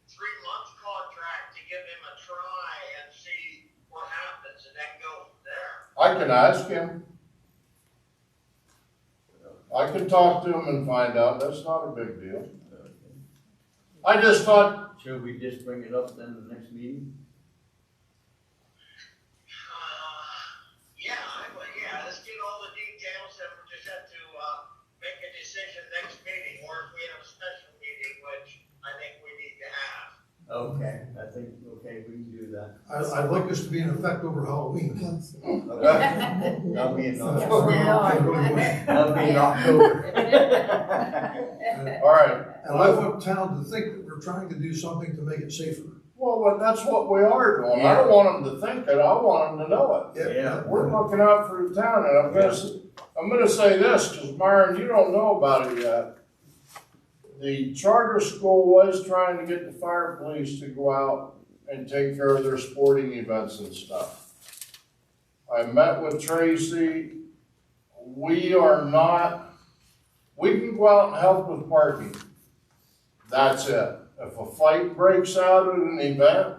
Speaker 8: 3-month contract to give him a try and see what happens, and then go from there?
Speaker 4: I can ask him. I can talk to him and find out, that's not a big deal. I just thought,
Speaker 1: Should we just bring it up then the next meeting?
Speaker 8: Yeah, let's get all the details, and we just have to, make a decision next meeting, or if we have a special meeting, which I think we need to have.
Speaker 1: Okay, I think, okay, we can do that.
Speaker 9: I'd like this to be in effect over Halloween.
Speaker 1: That'll be in
Speaker 9: Yeah.
Speaker 1: That'll be in October.
Speaker 4: all right,
Speaker 9: And I want town to think that we're trying to do something to make it safer.
Speaker 4: well, but that's what we are doing. I don't want him to think it, I want him to know it.
Speaker 1: Yeah.
Speaker 4: We're looking out for the town, and I'm gonna say this, because Myron, you don't know about it yet. The charter school was trying to get the fire police to go out and take care of their sporting events and stuff. I met with Tracy we are not, we can go out and help with parking. That's it. If a fight breaks out at an event,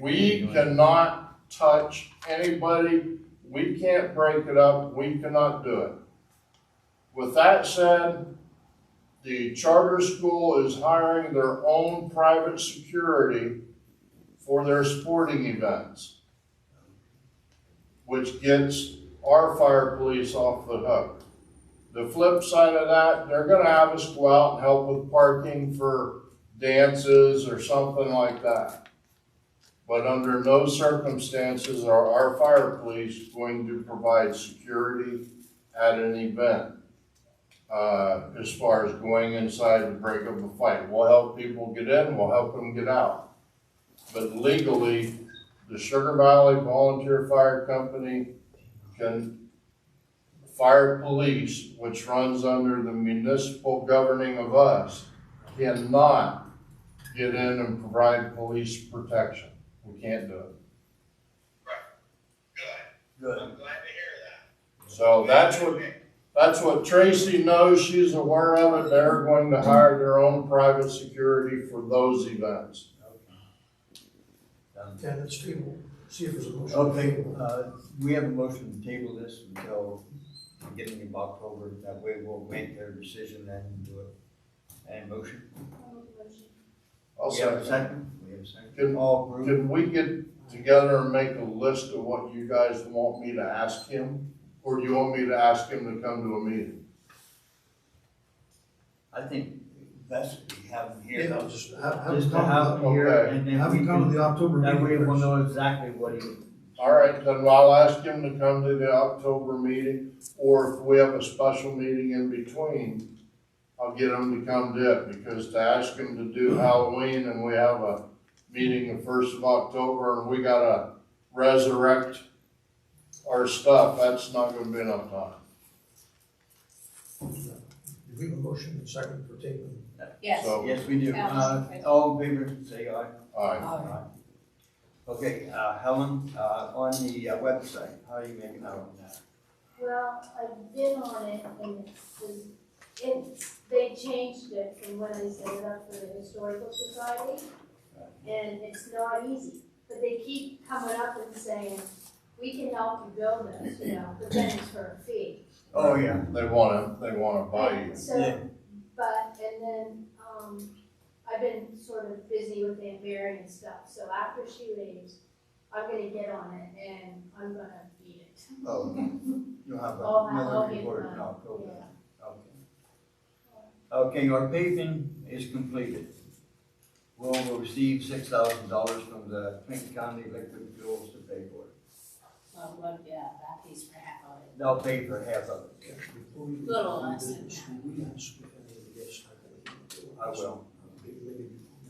Speaker 4: we cannot touch anybody. We can't break it up. We cannot do it. With that said, the charter school is hiring their own private security for their sporting events, which gets our fire police off the hook. The flip side of that, they're gonna have us go out and help with parking for dances or something like that. But under no circumstances are our fire police going to provide security at an event. As far as going inside to break up a fight. We'll help people get in, we'll help them get out. But legally, the Sugar Valley Volunteer Fire Company fire police, which runs under the municipal governing of us, cannot get in and provide police protection. We can't do it.
Speaker 8: Good. I'm glad to hear that.
Speaker 4: So that's what Tracy knows. She's aware of it. They're going to hire their own private security for those events.
Speaker 9: Okay, let's table, see if there's a motion.
Speaker 1: Okay, we have a motion to table this until the beginning of October. That way we'll make their decision then and do it. And motion?
Speaker 4: I'll
Speaker 1: We have a
Speaker 4: second.
Speaker 1: second? We have a second.
Speaker 4: Can-
Speaker 1: All approved?
Speaker 4: Can we get together and make a list of what you guys want me to ask him? Or do you want me to ask him to come to a meeting?
Speaker 1: I think best we have them here.
Speaker 9: Yeah, just have
Speaker 1: Just
Speaker 9: them
Speaker 1: to have
Speaker 9: come,
Speaker 1: them here
Speaker 4: Okay.
Speaker 1: and then
Speaker 9: have
Speaker 1: we
Speaker 9: them come to
Speaker 1: can,
Speaker 9: the October
Speaker 1: that way
Speaker 9: meeting
Speaker 1: we'll
Speaker 9: first.
Speaker 1: know exactly what he.
Speaker 4: All right, then I'll ask him to come to the October meeting, or if we have a special meeting in between, I'll get him to come to it, because to ask him to do Halloween and we have a meeting the 1st of October and we gotta resurrect our stuff, that's not gonna be enough time.
Speaker 9: Do we have a motion and second for tabling?
Speaker 3: Yes.
Speaker 4: So-
Speaker 1: Yes, we do.
Speaker 3: Alice.
Speaker 1: All in favor, say aye.
Speaker 4: All right,
Speaker 1: Aye. Okay, Helen, on the website, how are you making out on that?
Speaker 12: Well, I've been on it and they changed it from when I set it up for the Historical Society. And it's not easy, but they keep coming up and saying, we can help you build this, but then it's for a fee.
Speaker 1: Oh, yeah.
Speaker 4: they wanna buy you.
Speaker 12: And so,
Speaker 1: Yeah.
Speaker 12: and then, I've been sort of busy with Aunt Mary and stuff, so after she leaves, I'm gonna get on it and I'm gonna beat it.
Speaker 1: Oh, you'll have
Speaker 12: I'll
Speaker 1: another
Speaker 12: get
Speaker 1: report
Speaker 12: mine,
Speaker 1: in October.
Speaker 12: yeah.
Speaker 1: Okay. Okay, our paving is completed. We'll receive $6,000 from the Clinton County Liquid Fuels to pay for it.
Speaker 3: Well, what, yeah, that piece for half of it.
Speaker 1: They'll pay for half of it.
Speaker 3: Little less than that.
Speaker 9: Should we ask if any of the guests have anything?
Speaker 1: I will.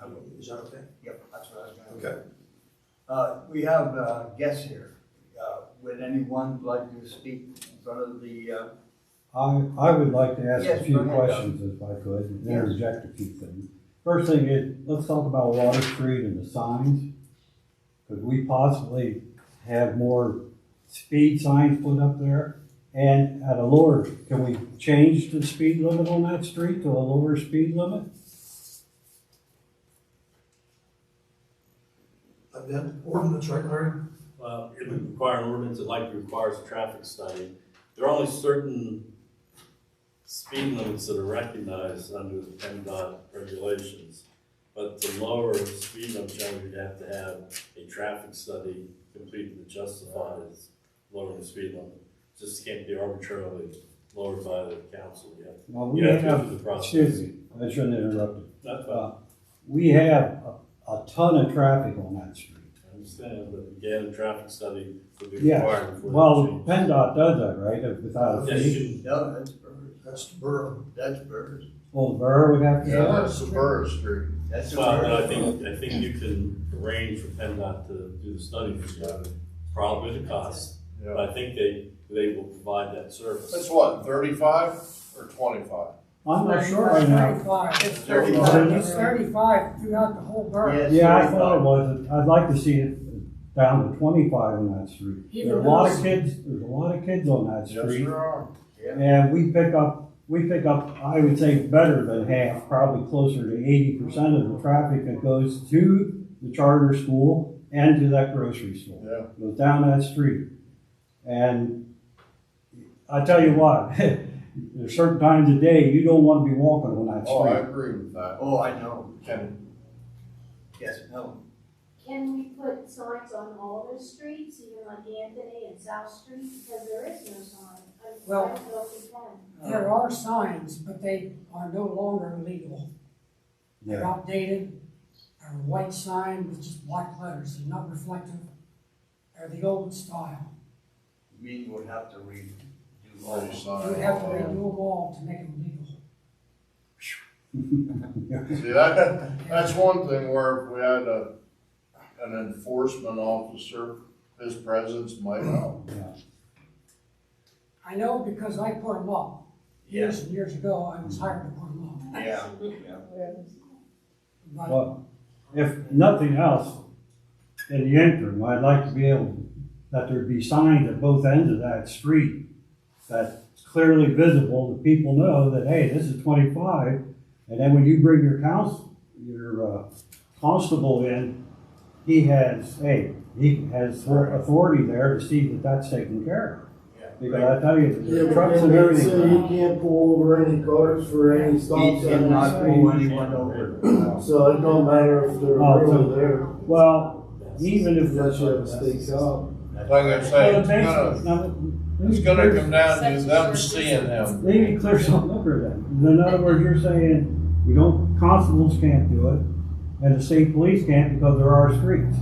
Speaker 9: I will. Is that okay?
Speaker 1: Yep, that's what I was gonna do.
Speaker 9: Okay.
Speaker 1: We have guests here. Would anyone like to speak in front of the,
Speaker 6: I would like to ask
Speaker 1: Yes,
Speaker 6: a few
Speaker 1: go ahead, Doug.
Speaker 6: questions if I could, and interject a few things. First thing is, let's talk about Water Street and the signs. Could we possibly have more speed signs put up there? And at a lower, can we change the speed limit on that street to a lower speed limit?
Speaker 9: Then ordinance, right, Larry?
Speaker 10: It would require an ordinance, it likely requires a traffic study. There are only certain speed limits that are recognized under the PennDOT regulations. But the lower speed limit, you'd have to have a traffic study completed that justifies lowering the speed limit. Just can't be arbitrarily lowered by the council yet.
Speaker 6: Well, we
Speaker 10: You have to go
Speaker 6: have,
Speaker 10: through the process.
Speaker 6: excuse me, I shouldn't interrupt you.
Speaker 10: That's fine.
Speaker 6: We have a ton of traffic on that street.
Speaker 10: I understand, but again, a traffic study would be
Speaker 6: Yes,
Speaker 10: required before
Speaker 6: well,
Speaker 10: the change.
Speaker 6: PennDOT does that, right, without a
Speaker 10: Yes,
Speaker 6: fee?
Speaker 10: you-
Speaker 1: no, that's Burrs.
Speaker 9: That's the borough.
Speaker 1: That's Burrs.
Speaker 6: Well, the borough would have to.
Speaker 4: Yeah, that's the Borough Street.
Speaker 1: That's the
Speaker 10: Well, but
Speaker 1: Burrs.
Speaker 10: I think you can arrange for PennDOT to do the study for you, probably the cost.
Speaker 4: Yeah.
Speaker 10: But I think they will provide that service.
Speaker 4: That's what, 35 or 25?
Speaker 6: I'm not sure right now.
Speaker 5: 35.
Speaker 4: It's 35.
Speaker 5: It's 35 throughout the whole borough.
Speaker 1: Yes.
Speaker 6: Yeah, I thought it was. I'd like to see it down to 25 on that street.
Speaker 5: Even
Speaker 6: There are a lot
Speaker 5: those-
Speaker 6: of kids, there's a lot of kids on that
Speaker 4: Yes,
Speaker 6: street.
Speaker 4: there are.
Speaker 6: And we pick up, I would say better than half, probably closer to 80% of the traffic that goes to the charter school and to that grocery store.
Speaker 4: Yeah.
Speaker 6: Goes down that street. And I tell you what, there's certain times of day you don't want to be walking on that
Speaker 4: Oh, I
Speaker 6: street.
Speaker 4: agree with that.
Speaker 1: Oh, I know.
Speaker 4: Can,
Speaker 1: Yes, no.
Speaker 12: Can we put signs on all those streets, even like Anthony and South Street, because there is no sign? I
Speaker 5: Well-
Speaker 12: don't know if we can.
Speaker 5: There are signs, but they are no longer legal. They're
Speaker 6: Yeah.
Speaker 5: outdated. They're a white sign with just black letters, they're not reflective. They're the old style.
Speaker 1: You mean you would have to redo all
Speaker 4: Already
Speaker 1: this?
Speaker 4: signed.
Speaker 5: You would have to redo them all to make them legal.
Speaker 4: See, that's one thing where if we had an enforcement officer, his presence might help.
Speaker 5: I know because I put them up. Years and years ago, I was hired to put them up.
Speaker 1: Yeah, yeah.
Speaker 5: But
Speaker 6: Well, if nothing else, in the interim, I'd like to be able, that there'd be signs at both ends of that street that's clearly visible, that people know that, hey, this is 25. And then when you bring your constable in, he has authority there to see that that's taken care of. Because I tell you, the trucks and
Speaker 7: So
Speaker 6: everything.
Speaker 7: you can't pull over any cars for any stop
Speaker 1: He
Speaker 7: sign.
Speaker 1: cannot pull anyone over.
Speaker 7: So it don't matter if they're
Speaker 6: Oh, so-
Speaker 7: really there,
Speaker 6: Well, even if.
Speaker 7: unless you have a stake out.
Speaker 4: Like I say,
Speaker 6: Well,
Speaker 4: it's
Speaker 6: basically,
Speaker 4: gonna,
Speaker 6: now,
Speaker 4: it's gonna come down to them seeing him.
Speaker 6: maybe clear something up for them. In other words, you're saying, constables can't do it, and the state police can't because there are streets.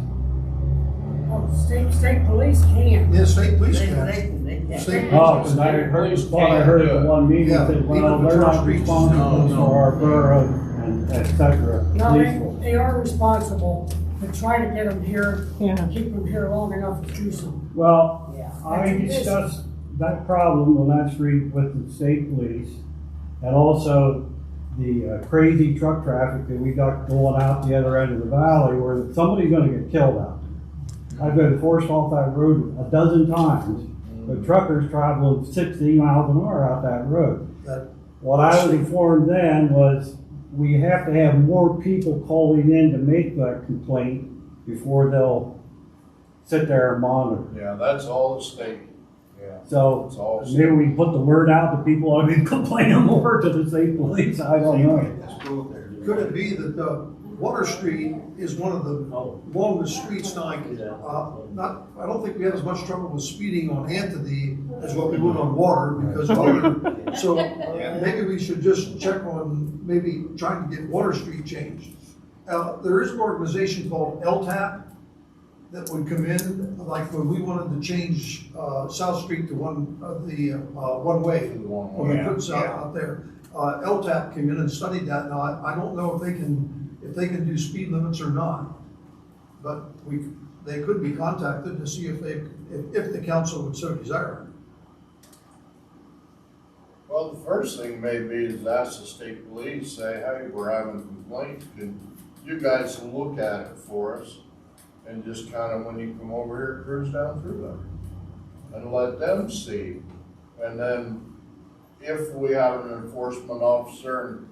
Speaker 5: oh, state police can.
Speaker 9: Yeah, state police
Speaker 1: They
Speaker 9: can. State
Speaker 6: Oh,
Speaker 9: police
Speaker 6: because I
Speaker 9: can.
Speaker 6: heard at the one meeting,
Speaker 9: Yeah,
Speaker 6: said, well,
Speaker 9: even if
Speaker 6: they're
Speaker 9: it's our
Speaker 6: not
Speaker 9: streets.
Speaker 6: responsible
Speaker 1: No, no.
Speaker 6: for our borough and et cetera.
Speaker 5: No,
Speaker 6: Police will.
Speaker 5: they are responsible to try to get them here, and keep them here long enough to do something.
Speaker 6: Well,
Speaker 5: Yeah.
Speaker 6: I discussed that problem on that street with the state police, and also the crazy truck traffic that we got going out the other end of the valley, where somebody's gonna get killed out there. I've been forced off that road a dozen times, with truckers traveling 60 miles an hour out that road.
Speaker 9: That-
Speaker 6: What I was informed then was, we have to have more people calling in to make that complaint before they'll sit there and monitor.
Speaker 4: Yeah, that's all at stake. Yeah.
Speaker 6: So
Speaker 4: It's all
Speaker 6: maybe we put the word out that people ought to be complaining more to the state police, I don't know.
Speaker 9: Could it be that Water Street is one of the longest streets, like, I don't think we have as much trouble with speeding on Anthony as what we would on Water, because so maybe we should just check on maybe trying to get Water Street changed. There is an organization called LTAP that would come in, like when we wanted to change South Street to one way, when we put South out there. LTAP came in and studied that. Now, I don't know if they can do speed limits or not, but they could be contacted to see if the council would so desire.
Speaker 4: Well, the first thing maybe is ask the state police, say, hey, we're having complaints, can you guys look at it for us? And just kind of, when you come over here, cruise down through there and let them see. And then if we have an enforcement officer and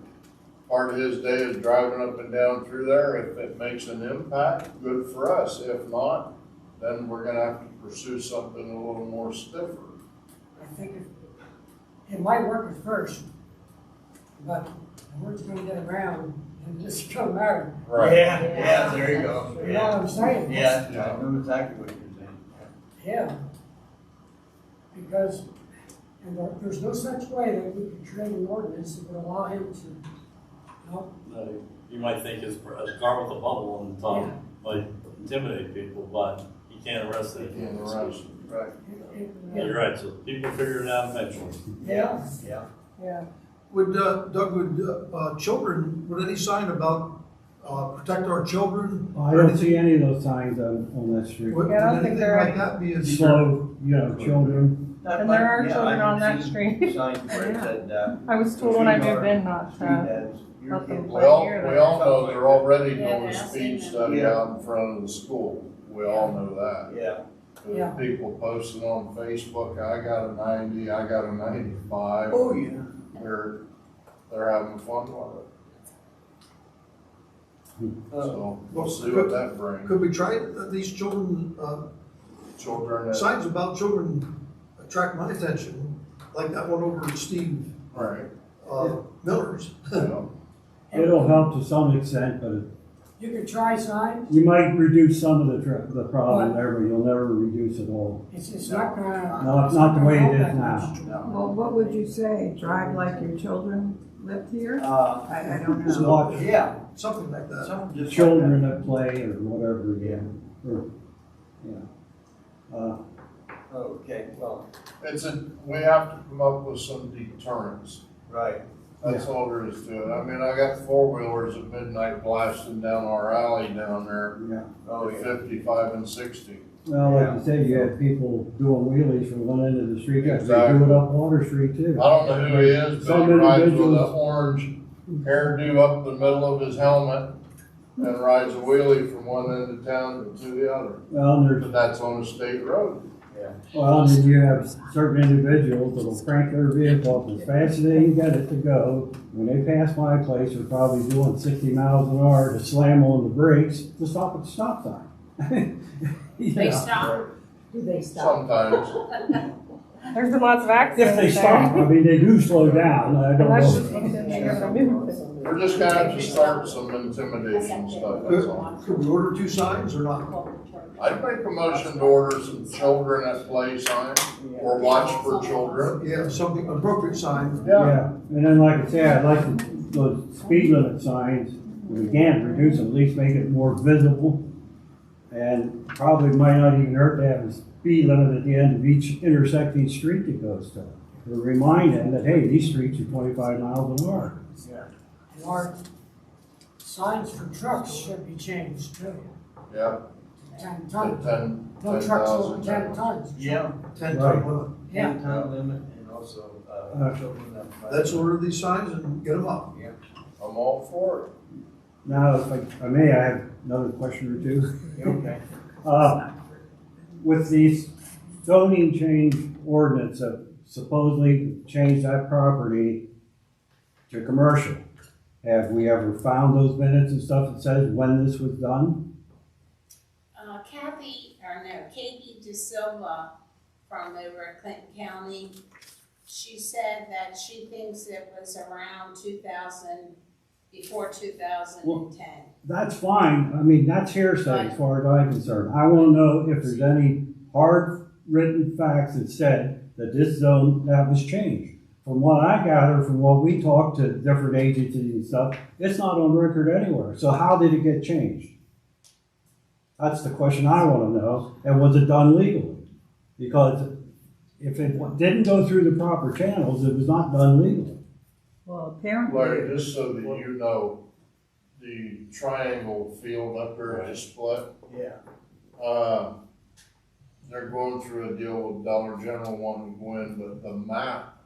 Speaker 4: part of his day is driving up and down through there, if it makes an impact, good for us. If not, then we're gonna have to pursue something a little more stiffer.
Speaker 5: I think it might work at first, but the word's gonna get around, and this is gonna matter.
Speaker 1: Yeah, there you go.
Speaker 5: You know what I'm saying?
Speaker 1: Yeah, I know exactly what you're saying.
Speaker 5: Yeah. Because, and there's no such way that we could create an ordinance that would allow him to,
Speaker 10: You might think his car with a bubble on the top might intimidate people, but you can't arrest it.
Speaker 4: In the rest, right.
Speaker 10: You're right, so people figure it out eventually.
Speaker 5: Yeah.
Speaker 1: Yeah.
Speaker 9: Would, Doug, would any sign about protect our children?
Speaker 6: I don't see any of those signs on that street.
Speaker 9: Would
Speaker 11: Yeah, I don't think
Speaker 9: anything
Speaker 11: there
Speaker 9: like
Speaker 11: are.
Speaker 9: that be a?
Speaker 6: Slow, children.
Speaker 11: And there are children on that street.
Speaker 1: Signs where it said,
Speaker 11: I was told when I moved in not
Speaker 1: street
Speaker 11: to,
Speaker 1: has your
Speaker 11: Nothing
Speaker 1: kids.
Speaker 11: like-
Speaker 4: We all know they're already
Speaker 3: Yeah,
Speaker 4: doing a
Speaker 3: I've
Speaker 4: speed
Speaker 3: seen
Speaker 4: study
Speaker 1: them.
Speaker 4: out in front of the school. We all know that.
Speaker 1: Yeah,
Speaker 5: Yeah.
Speaker 4: People posting on Facebook, I got a 90, I got a 95.
Speaker 1: Oh, yeah.
Speaker 4: They're having fun with it. So we'll see what that brings.
Speaker 9: Could we try these children,
Speaker 4: Children,
Speaker 9: signs about children attract my attention, like that one over at Steve
Speaker 4: right,
Speaker 9: Miller's.
Speaker 4: you know,
Speaker 6: It'll help to some extent, but
Speaker 5: You could try signs,
Speaker 6: you might reduce some of the problem there, but you'll never reduce it all.
Speaker 5: it's not gonna.
Speaker 6: No, it's not the way it
Speaker 5: help
Speaker 6: is
Speaker 5: that
Speaker 6: now.
Speaker 5: much.
Speaker 11: Well, what would you say? Drive like your children lived here? I don't
Speaker 6: So
Speaker 11: know.
Speaker 6: watch
Speaker 1: Yeah.
Speaker 9: Something like that.
Speaker 1: Something just.
Speaker 6: children at play or whatever, or,
Speaker 1: Okay, well,
Speaker 4: we have to come up with some deterrents.
Speaker 1: right.
Speaker 4: That's all there is to it. I mean, I got four-wheelers at midnight blasting down our alley down there
Speaker 6: yeah.
Speaker 1: Oh,
Speaker 4: at
Speaker 1: yeah.
Speaker 4: 55 and 60.
Speaker 6: Well, like you said, you had people doing wheelies from one end of the street, they do
Speaker 4: Exactly.
Speaker 6: it up Water Street too.
Speaker 4: I don't know who he is, but
Speaker 6: Some
Speaker 4: he rides with an
Speaker 6: individuals-
Speaker 4: orange hairdo up the middle of his helmet and rides a wheelie from one end of town to the other.
Speaker 6: Well, and there's,
Speaker 4: But that's on a state road.
Speaker 6: well, and then you have certain individuals that'll crank their vehicle up as fast as they can get it to go. When they pass my place, they're probably doing 60 miles an hour to slam on the brakes to stop at the stop sign. You
Speaker 3: They
Speaker 6: know,
Speaker 3: stop.
Speaker 2: Do they stop?
Speaker 4: Sometimes.
Speaker 11: There's been lots of
Speaker 6: If
Speaker 11: accidents
Speaker 6: they stop, I mean, they do slow down, I don't
Speaker 11: And that's just
Speaker 6: know.
Speaker 11: because they're able to move.
Speaker 4: We're just gonna have to start some intimidation stuff, that's all.
Speaker 9: Could we order two signs or not?
Speaker 4: I'd make a motion to order some children at play signs or watch for children.
Speaker 9: Yeah, something appropriate sign.
Speaker 6: Yeah, and then like I said, I'd like those speed limit signs, if we can reduce them, at least make it more visible. And probably might not even hurt to have a speed limit at the end of each intersecting street that goes to. To remind them that, hey, these streets are 25 miles an hour.
Speaker 5: Or signs for trucks should be changed too.
Speaker 4: Yeah,
Speaker 5: 10
Speaker 4: to
Speaker 5: ton,
Speaker 4: 10,
Speaker 5: no trucks over
Speaker 4: 10,000.
Speaker 5: 10 tons.
Speaker 1: Yeah.
Speaker 9: 10
Speaker 6: Right.
Speaker 9: ton limit.
Speaker 5: Yeah.
Speaker 1: 10-ton limit and also, children that.
Speaker 9: Let's order these signs and get them up.
Speaker 4: I'm all for it.
Speaker 6: Now, if I may, I have another question or two.
Speaker 1: Okay.
Speaker 6: With these zoning change ordinance that supposedly changed that property to commercial, have we ever found those minutes and stuff that says when this was done?
Speaker 3: Katie DeSilva from over at Clinton County, she said that she thinks it was around 2000, before 2010.
Speaker 6: That's fine, I mean, that's hearsay as far as I'm concerned. I wanna know if there's any hard written facts that said that this zone, that was changed. From what I gather, from what we talked to different agencies and stuff, it's not on record anywhere. So how did it get changed? That's the question I wanna know, and was it done legally? Because if it didn't go through the proper channels, it was not done legally.
Speaker 11: Well, apparently.
Speaker 4: Larry, just so that you know, the triangle field up there at the split,
Speaker 1: Yeah.
Speaker 4: they're going through a deal with Dollar General wanting to go in, but the map,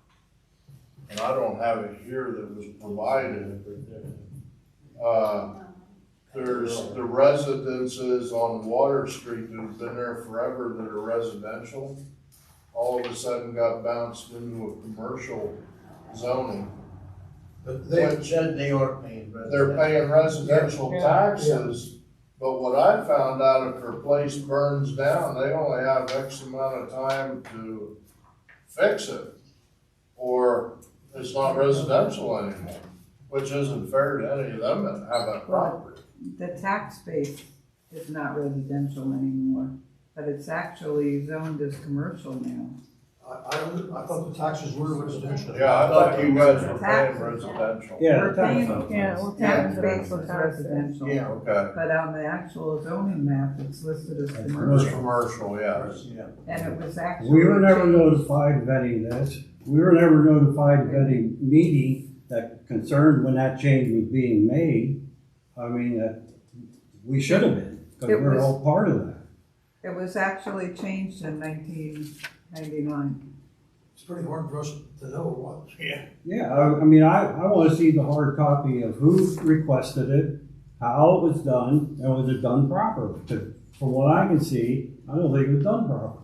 Speaker 4: and I don't have it here that was provided, there's the residences on Water Street that have been there forever that are residential, all of a sudden got bounced into a commercial zoning.
Speaker 9: But
Speaker 1: They
Speaker 4: Which-
Speaker 1: said they are paying.
Speaker 4: They're paying residential
Speaker 11: Yeah.
Speaker 4: taxes, but what I found out, if their place burns down, they only have X amount of time to fix it. Or it's not residential anymore, which isn't fair to any of them that have that property.
Speaker 11: The tax base is not residential anymore, but it's actually zoned as commercial now.
Speaker 9: I thought the taxes were residential.
Speaker 4: Yeah, I thought you guys were paying
Speaker 11: Taxes.
Speaker 4: residential.
Speaker 6: Yeah,
Speaker 11: We're
Speaker 6: the tax
Speaker 11: paying,
Speaker 6: zone.
Speaker 11: yeah, we're tax paying base for was tax residential.
Speaker 1: Yeah.
Speaker 4: Okay,
Speaker 11: But on the actual zoning map, it's listed as
Speaker 4: it was
Speaker 11: commercial.
Speaker 4: commercial, yes.
Speaker 1: Yeah.
Speaker 11: And it was actually.
Speaker 6: We were never
Speaker 11: changed.
Speaker 6: notified of any of this. We were never notified of any meeting that concerned when that change was being made. I mean, that we should have been, because
Speaker 11: It
Speaker 6: we're
Speaker 11: was-
Speaker 6: all part of that.
Speaker 11: It was actually changed in 1999.
Speaker 9: It's pretty hard for us to know what.
Speaker 1: Yeah.
Speaker 6: Yeah, I mean, I want to see the hard copy of who requested it, how it was done, and was it done properly? 'Cause from what I can see, I don't think it was done properly.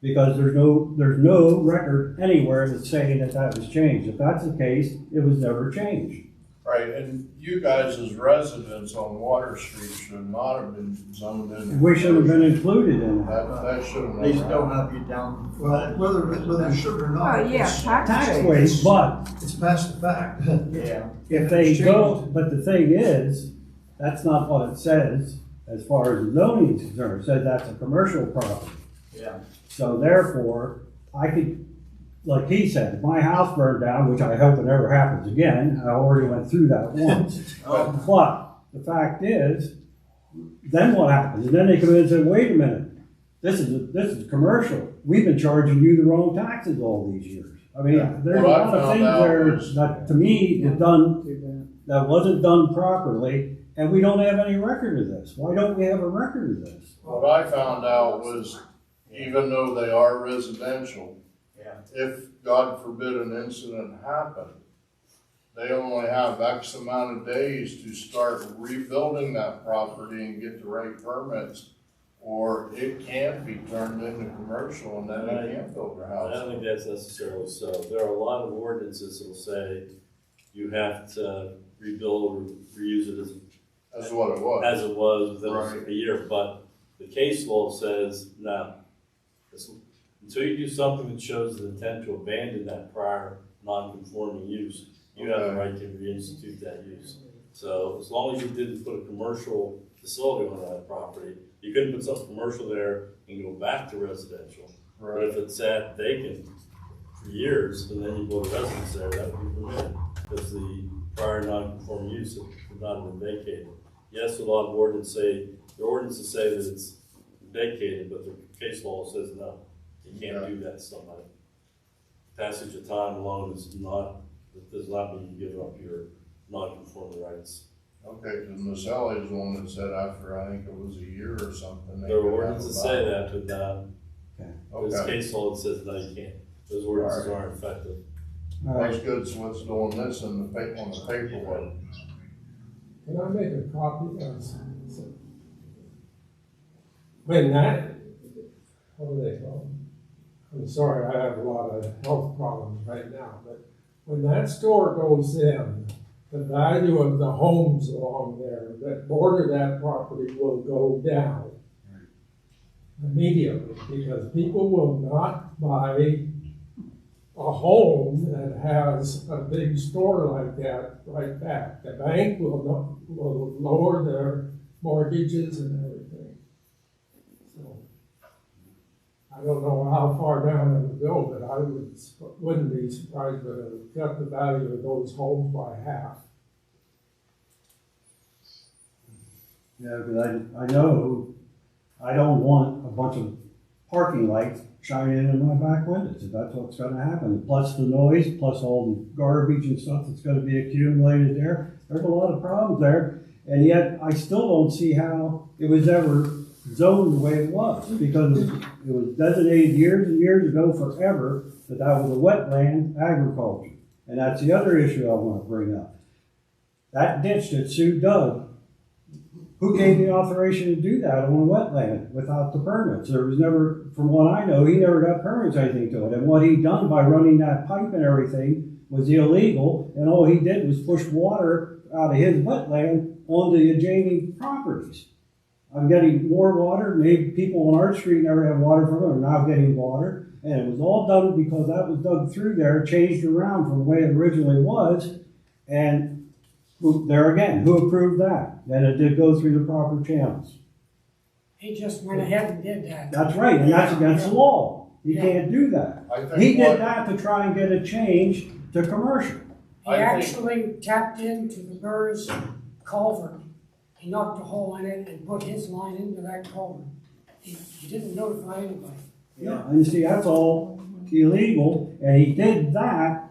Speaker 6: Because there's no record anywhere that's saying that that was changed. If that's the case, it was never changed.
Speaker 4: Right, and you guys as residents on Water Street should not have been zoned in.
Speaker 6: We should have been included in that.
Speaker 4: That should have
Speaker 1: They
Speaker 4: never
Speaker 1: still
Speaker 4: happened.
Speaker 1: have you down.
Speaker 9: Well, whether you should or not.
Speaker 11: Oh, yeah,
Speaker 6: Tax ways, but
Speaker 9: It's past the fact.
Speaker 1: Yeah.
Speaker 6: if they go, but the thing is, that's not what it says as far as zoning is concerned. It says that's a commercial property.
Speaker 1: Yeah.
Speaker 6: So therefore, I could, like he said, if my house burned down, which I hope it never happens again, I already went through that once. But the fact is, then what happens? And then they come in and say, wait a minute, this is commercial. We've been charging you the wrong taxes all these years. I mean, there's a
Speaker 4: What I
Speaker 6: lot of
Speaker 4: found
Speaker 6: things
Speaker 4: out
Speaker 6: there
Speaker 4: was-
Speaker 6: that, to me, is done,
Speaker 11: Too
Speaker 6: that wasn't done properly, and we don't have any record of this. Why don't we have a record of this?
Speaker 4: What I found out was, even though they are residential,
Speaker 1: Yeah.
Speaker 4: if, God forbid, an incident happened, they only have X amount of days to start rebuilding that property and get the right permits, or it can't be turned into commercial and then they can't build their
Speaker 10: I
Speaker 4: house.
Speaker 10: don't think that's necessarily so. There are a lot of ordinances that will say you have to rebuild or reuse it
Speaker 4: That's what it was.
Speaker 10: as it was within
Speaker 4: Right.
Speaker 10: a year, but the case law says, no. Until you do something that shows the intent to abandon that prior non-conforming use, you have the
Speaker 4: Okay.
Speaker 10: right to reinstitute that use. So as long as you didn't put a commercial facility on that property, you couldn't put something commercial there and go back to residential. But if it's sat vacant for years, and then you build a residence there, that would be permitted, because the prior non-conforming use would not have been vacated. Yes, a lot of the ordinances say that it's vacated, but the case law says no, you can't do that to somebody. Passage of time alone does not mean you give up your non-conforming rights.
Speaker 4: Okay, because Miss Ellie's the one that said after, I think it was a year or something. they
Speaker 10: There are
Speaker 4: could have
Speaker 10: ordinances
Speaker 4: a
Speaker 10: say
Speaker 4: ballot.
Speaker 10: that, but there's
Speaker 4: Okay,
Speaker 10: case law that says no, you can't. Those ordinances
Speaker 4: Alright.
Speaker 10: aren't effective.
Speaker 6: All right.
Speaker 4: that's good, so what's doing this on the paperwork?
Speaker 13: Can I make a copy of when that, what do they call it? I'm sorry, I have a lot of health problems right now, but when that store goes in, the value of the homes along there that border that property will go down immediately, because people will not buy a home that has a big store like that right back. The bank will lower their mortgages and everything. So, I don't know how far down it will go, but I wouldn't be surprised if it cut the value of those homes by half.
Speaker 6: Yeah, because I know I don't want a bunch of parking lights shining in my back windows, if that's what's gonna happen. Plus the noise, plus all the garbage and stuff that's gonna be accumulated there. There's a lot of problems there, and yet I still don't see how it was ever zoned the way it was, because it was designated years and years ago forever that that was a wetland agriculture. And that's the other issue I wanna bring up. That ditch that Sue dug, who gave the authorization to do that on a wetland without the permits? There was never, from what I know, he never got permits, I think, to it. And what he done by running that pipe and everything was illegal, and all he did was push water out of his wetland onto the adjoining properties. I'm getting more water, maybe people on our street never have water from it, are now getting water, and it was all done because that was dug through there, changed around from the way it originally was, and there again, who approved that? Then it did go through the proper channels.
Speaker 5: He just went ahead and did that.
Speaker 6: That's right, and that's against the law. You
Speaker 5: Yeah.
Speaker 6: can't do that.
Speaker 4: I think
Speaker 6: He did
Speaker 4: what-
Speaker 6: that to try and get a change to commercial.
Speaker 5: He
Speaker 4: I think-
Speaker 5: actually tapped into the Borough's culvert. He knocked a hole in it and put his line into that culvert. He didn't notify anybody.
Speaker 6: Yeah, and you see, that's all illegal, and he did that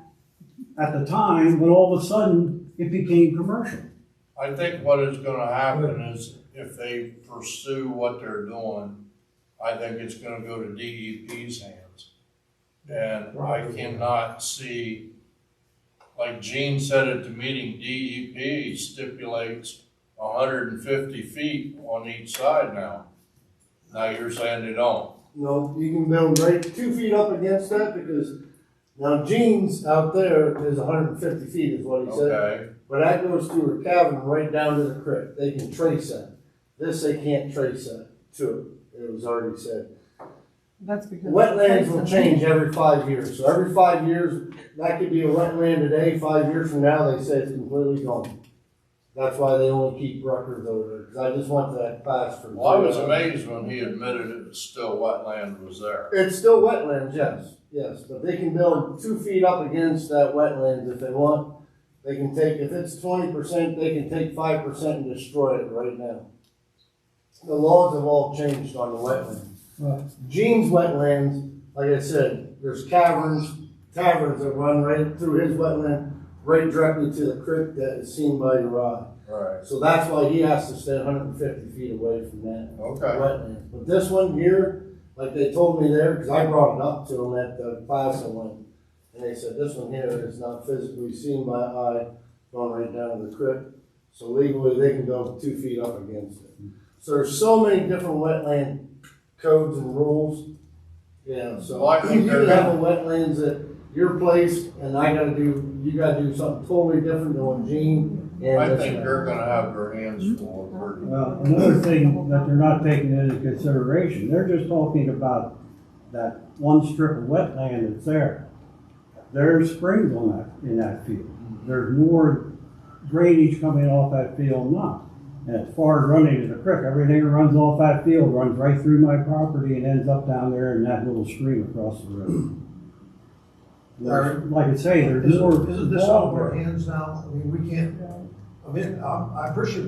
Speaker 6: at the time when all of a sudden it became commercial.
Speaker 4: I think what is gonna happen is if they pursue what they're doing, I think it's gonna go to DEP's hands. And I cannot see, like Gene said at the meeting, DEP stipulates 150 feet on each side now. Now you're saying they don't.
Speaker 7: No, you can build right 2 feet up against that because now Gene's out there is 150 feet is what he said.
Speaker 4: Okay,
Speaker 7: But that goes through a cavern right down to the creek. They can trace that. This they can't trace that to it. It was already said.
Speaker 11: That's because.
Speaker 7: Wetlands will change every 5 years. So every 5 years, that could be a wetland today. 5 years from now, they say it's completely gone. That's why they only keep records over there. Because I just want that passed for.
Speaker 4: well, I was amazed when he admitted it was still wetland was there.
Speaker 7: It's still wetlands, yes, yes. But they can build 2 feet up against that wetlands if they want. They can take, if it's 20%, they can take 5% and destroy it right now. The laws have all changed on the wetlands.
Speaker 6: Right.
Speaker 7: Gene's wetlands, like I said, there's taverns that run right through his wetland, right directly to the creek that is seen by your eye.
Speaker 4: Right.
Speaker 7: So that's why he has to stay 150 feet away from that
Speaker 4: Okay.
Speaker 7: wetland. But this one here, like they told me there, because I brought it up to them at the class I went, and they said this one here is not physically seen by eye, going right down to the creek. So legally, they can go 2 feet up against it. So there's so many different wetland codes and rules. Yeah, so
Speaker 4: Well, I think
Speaker 7: you
Speaker 4: they're
Speaker 7: can have a wetlands at your place, and you gotta do something totally different than what Gene and.
Speaker 4: I
Speaker 7: this
Speaker 4: think
Speaker 7: guy.
Speaker 4: they're gonna have their hands full.
Speaker 6: Well, another thing that they're not taking into consideration, they're just talking about that one strip of wetland that's there. There's springs on that, in that field. There's more drainage coming off that field now. And as far as running to the creek, everything that runs off that field runs right through my property and ends up down there in that little stream across the road. Like I say, there's more.
Speaker 9: Isn't this out of our hands now? I mean, we can't, I mean, I appreciate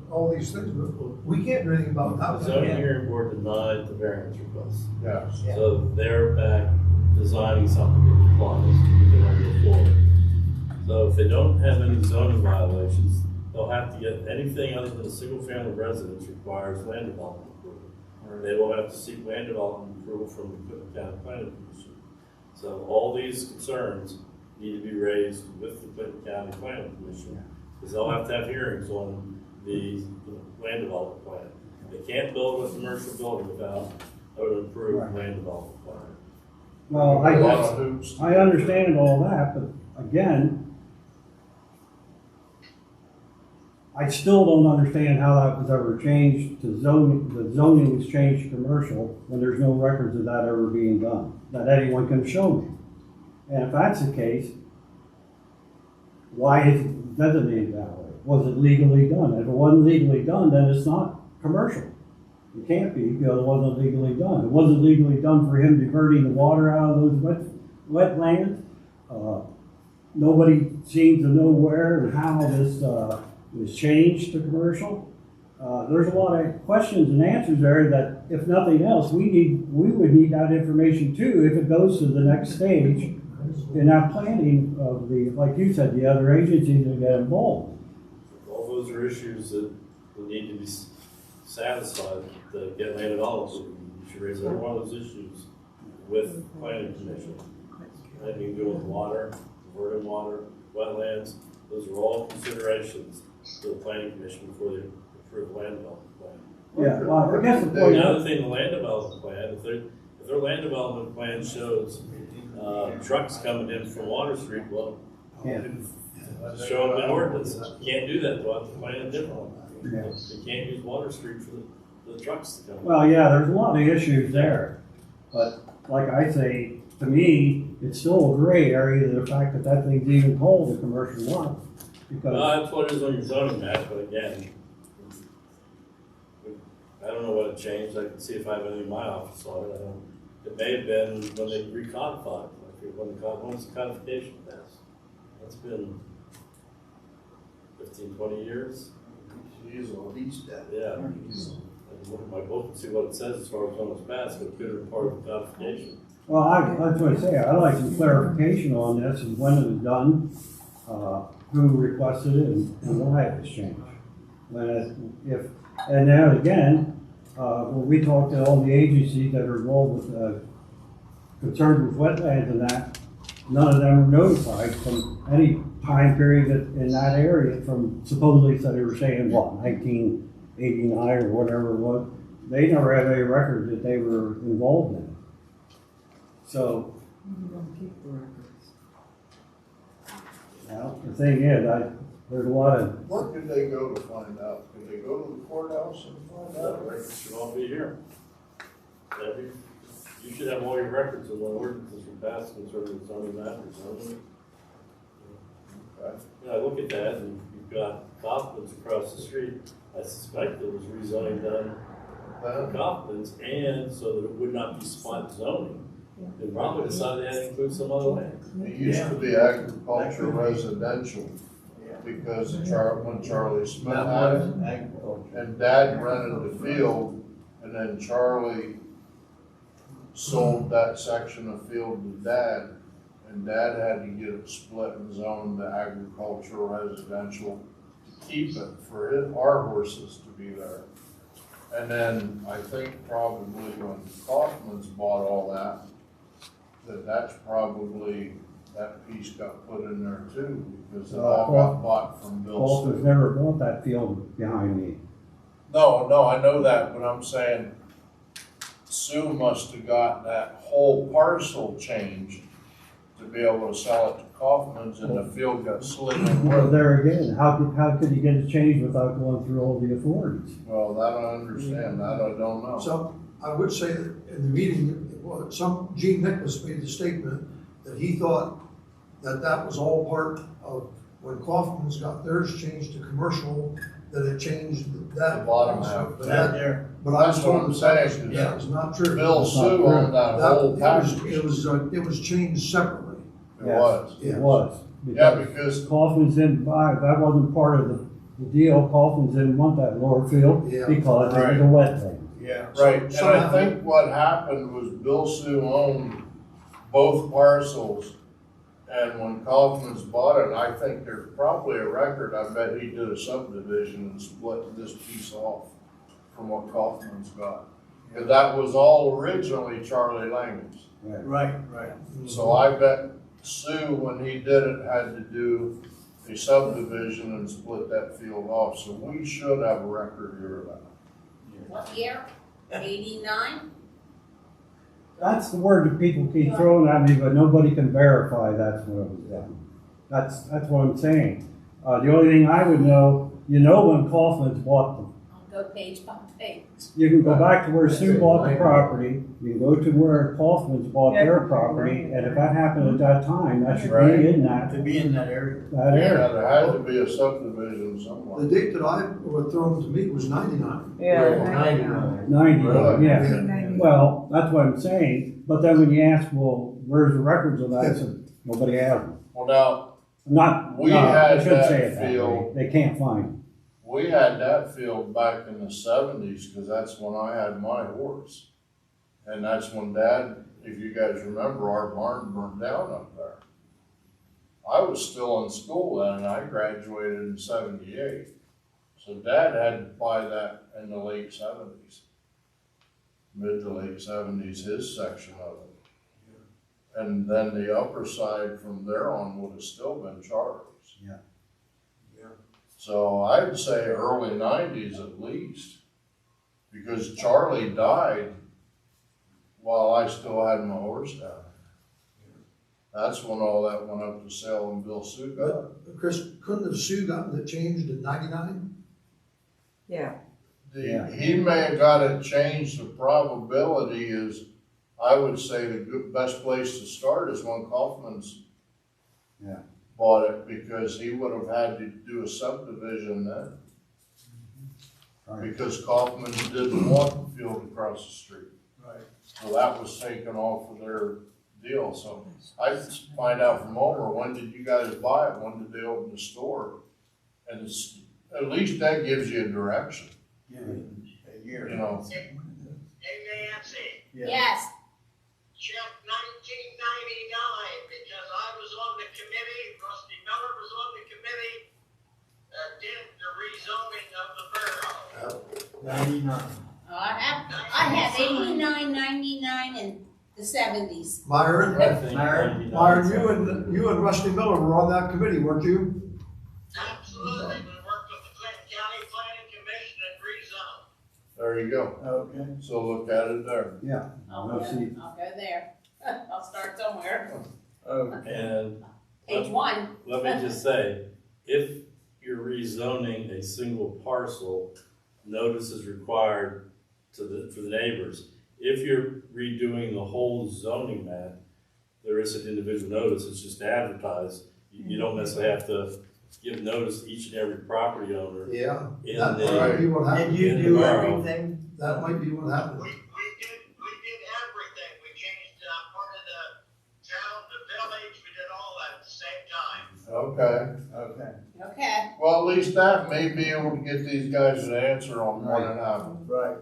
Speaker 9: all these things, but we can't do anything about
Speaker 10: The
Speaker 9: it.
Speaker 10: zoning hearing board denied the variance request.
Speaker 4: Yes.
Speaker 10: So they're back designing something that complies if they want to go forward. So if they don't have any zoning violations, they'll have to get anything other than a single-family residence requires land development approval. They will have to seek land development approval from the Clinton County Planning Commission. So all these concerns need to be raised with the Clinton County Planning Commission, because they'll have to have hearings on the land development plan. They can't build a commercial building without an approved land development plan.
Speaker 6: Well,
Speaker 4: A lot of hoops.
Speaker 6: I understand all that, but again, I still don't understand how that was ever changed to zoning. The zoning was changed to commercial when there's no records of that ever being done, that anyone can show me. And if that's the case, why is it designated that way? Was it legally done? If it wasn't legally done, then it's not commercial. It can't be because it wasn't legally done. It wasn't legally done for him diverting the water out of those wetlands. Nobody seems to know where and how this was changed to commercial. There's a lot of questions and answers there that, if nothing else, we would need that information too if it goes to the next stage in that planning of the, like you said, the other agencies that get involved.
Speaker 10: All those are issues that will need to be satisfied to get land development. You should raise every one of those issues with the planning commission. Anything to do with water, diverting water, wetlands, those are all considerations to the planning commission before they approve land development plan.
Speaker 6: Yeah, well, I guess the point.
Speaker 10: The other thing, the land development plan, if their land development plan shows trucks coming in from Water Street, well,
Speaker 6: Yeah.
Speaker 10: show them an ordinance. You can't do that, they'll have to plan it differently.
Speaker 6: Yeah.
Speaker 10: You can't use Water Street for the trucks to come in.
Speaker 6: Well, yeah, there's a lot of issues there, but like I say, to me, it's still a gray area, the fact that that thing's even called a commercial lot. Because,
Speaker 10: That's what it is on your zoning map, but again, I don't know what it changed. I can see if I have anything in my office on it. It may have been when they recodified, like when was the codification passed? That's been 15, 20 years.
Speaker 9: Jeez, at least that.
Speaker 10: Yeah. I can look at my book and see what it says as far as when it was passed, but it could have been part of the codification.
Speaker 6: well, that's what I say, I'd like some clarification on this and when it was done, who requested it and why it was changed. And now again, when we talk to all the agencies that are involved with, concerned with wetlands and that, none of them were notified from any time period in that area from supposedly, so they were saying, what, 1989 or whatever it was. they never had any record that they were involved in it. So,
Speaker 11: You don't keep the records.
Speaker 6: well, the thing is, there's a lot of,
Speaker 4: Where could they go to find out? Could they go to the courthouse and find out?
Speaker 10: Records should all be here. Debbie, you should have all your records of what ordinances were passed concerning zoning matters, don't you?
Speaker 4: Okay.
Speaker 10: Yeah, look at that, and you've got Kaufman's across the street. I suspect there was rezoning done for Kaufman's, and so that it would not be spot zoning. They probably decided they had to include some other land.
Speaker 4: It used to be agriculture residential because of when Charlie Smith had it.
Speaker 1: Agriculture.
Speaker 4: And Dad rented the field, and then Charlie sold that section of field to Dad, and Dad had to get it split and zoned to agricultural residential to keep it for our horses to be there. And then I think probably when Kaufman's bought all that, that's probably, that piece got put in there too, because it all got bought from Bill
Speaker 6: Walter's
Speaker 4: Sue.
Speaker 6: never bought that field behind me.
Speaker 4: No, I know that, but I'm saying Sue must have got that whole parcel changed to be able to sell it to Kaufman's, and the field got slid in
Speaker 6: Well,
Speaker 4: with it.
Speaker 6: there again, how could you get it changed without going through all the authorities?
Speaker 4: Well, that I understand, that I don't know.
Speaker 9: So I would say that in the meeting, Gene Nicholas made the statement that he thought that that was all part of when Kaufman's got theirs changed to commercial, that it changed that.
Speaker 4: The bottom half.
Speaker 9: But
Speaker 1: That
Speaker 9: that-
Speaker 1: there.
Speaker 9: But I was
Speaker 4: That's what
Speaker 9: told
Speaker 4: I'm
Speaker 9: that that
Speaker 4: saying,
Speaker 9: was- that was not true.
Speaker 4: Bill Sue owned that whole package.
Speaker 9: It was changed separately.
Speaker 4: It was.
Speaker 6: It was.
Speaker 4: Yeah, because
Speaker 6: Kaufman's didn't buy, that wasn't part of the deal. Kaufman's didn't want that lower field
Speaker 9: Yeah.
Speaker 6: because it was a wetland.
Speaker 1: Yeah.
Speaker 4: right, and I
Speaker 9: Somehow-
Speaker 4: think what happened was Bill Sue owned both parcels, and when Kaufman's bought it, I think there's probably a record, I bet he did a subdivision and split this piece off from what Kaufman's got. And that was all originally Charlie Lang's.
Speaker 1: Right.
Speaker 4: So I bet Sue, when he did it, had to do a subdivision and split that field off, so we should have a record here of that.
Speaker 3: What year? 89?
Speaker 6: That's the word that people keep throwing at me, but nobody can verify that's what it was done. That's what I'm saying. The only thing I would know, when Kaufman's bought them.
Speaker 3: I'll go page by page.
Speaker 6: You can go back to where Sue bought the property, you can go to where Kaufman's bought their property, and if that happened at that time, that should
Speaker 4: Right.
Speaker 6: be in that
Speaker 1: To be in that area.
Speaker 6: area.
Speaker 4: Yeah, there had to be a subdivision
Speaker 9: The
Speaker 4: somewhere.
Speaker 9: date that I was thrown to me was 99.
Speaker 11: Yeah.
Speaker 6: 90,
Speaker 4: Really?
Speaker 6: yeah.
Speaker 11: 1990.
Speaker 6: Well, that's what I'm saying, but then when you ask, well, where's the records of that, I said, nobody has them.
Speaker 4: Well, now,
Speaker 6: Not,
Speaker 4: We
Speaker 6: no, I
Speaker 4: had
Speaker 6: shouldn't
Speaker 4: that
Speaker 6: say it that way.
Speaker 4: field.
Speaker 6: They can't find them.
Speaker 4: we had that field back in the 70s, because that's when I had my horse. And that's when Dad, if you guys remember, our barn burned down up there. I was still in school then, and I graduated in 78. So Dad had to buy that in the late 70s. Mid to late 70s, his section of it. And then the upper side from there on would have still been Charlie's.
Speaker 6: Yeah.
Speaker 4: So I'd say early 90s at least, because Charlie died while I still had my horse down there. That's when all that went up to sale and Bill Sue got it.
Speaker 9: But Chris, couldn't have Sue gotten it changed in 99?
Speaker 11: Yeah.
Speaker 4: He may have got it changed. The probability is, I would say the best place to start is when Kaufman's bought it, because he would have had to do a subdivision then.
Speaker 6: Right.
Speaker 4: Because Kaufman didn't want the field across the street.
Speaker 1: Right.
Speaker 4: So that was taken off of their deal. So I find out from Homer, when did you guys buy it? When did they open the store? And at least that gives you a direction,
Speaker 1: Yeah, a year.
Speaker 4: you know.
Speaker 8: Hey Nancy,
Speaker 3: Yes.
Speaker 8: check 1999, because I was on the committee, Rusty Miller was on the committee that did the rezoning of the borough.
Speaker 1: 99.
Speaker 3: I have 89, 99, and the 70s.
Speaker 9: Myron,
Speaker 1: Myron,
Speaker 9: you and Rusty Miller were on that committee, weren't you?
Speaker 8: Absolutely, we worked with the Clinton County Planning Commission and rezone.
Speaker 4: There you go.
Speaker 1: Okay.
Speaker 4: So look at it there.
Speaker 6: Yeah.
Speaker 3: I'll
Speaker 6: We'll
Speaker 3: go,
Speaker 6: see.
Speaker 3: I'll go there. I'll start somewhere.
Speaker 1: Okay.
Speaker 10: And
Speaker 3: Page one.
Speaker 10: let me just say, if you're rezoning a single parcel, notice is required for the neighbors. If you're redoing the whole zoning map, there is an individual notice, it's just advertised. You don't necessarily have to give notice to each and every property owner
Speaker 9: Yeah.
Speaker 10: in
Speaker 9: That
Speaker 10: the,
Speaker 9: might be what
Speaker 1: Did
Speaker 9: happened.
Speaker 1: you
Speaker 10: In the
Speaker 1: do
Speaker 10: borough.
Speaker 1: everything?
Speaker 9: That might be what happened.
Speaker 8: We did everything. We changed part of the town, the village, we did all that at the same time.
Speaker 4: Okay.
Speaker 1: Okay.
Speaker 3: Okay.
Speaker 4: Well, at least that may be able to get these guys an answer on what happened.
Speaker 1: Right.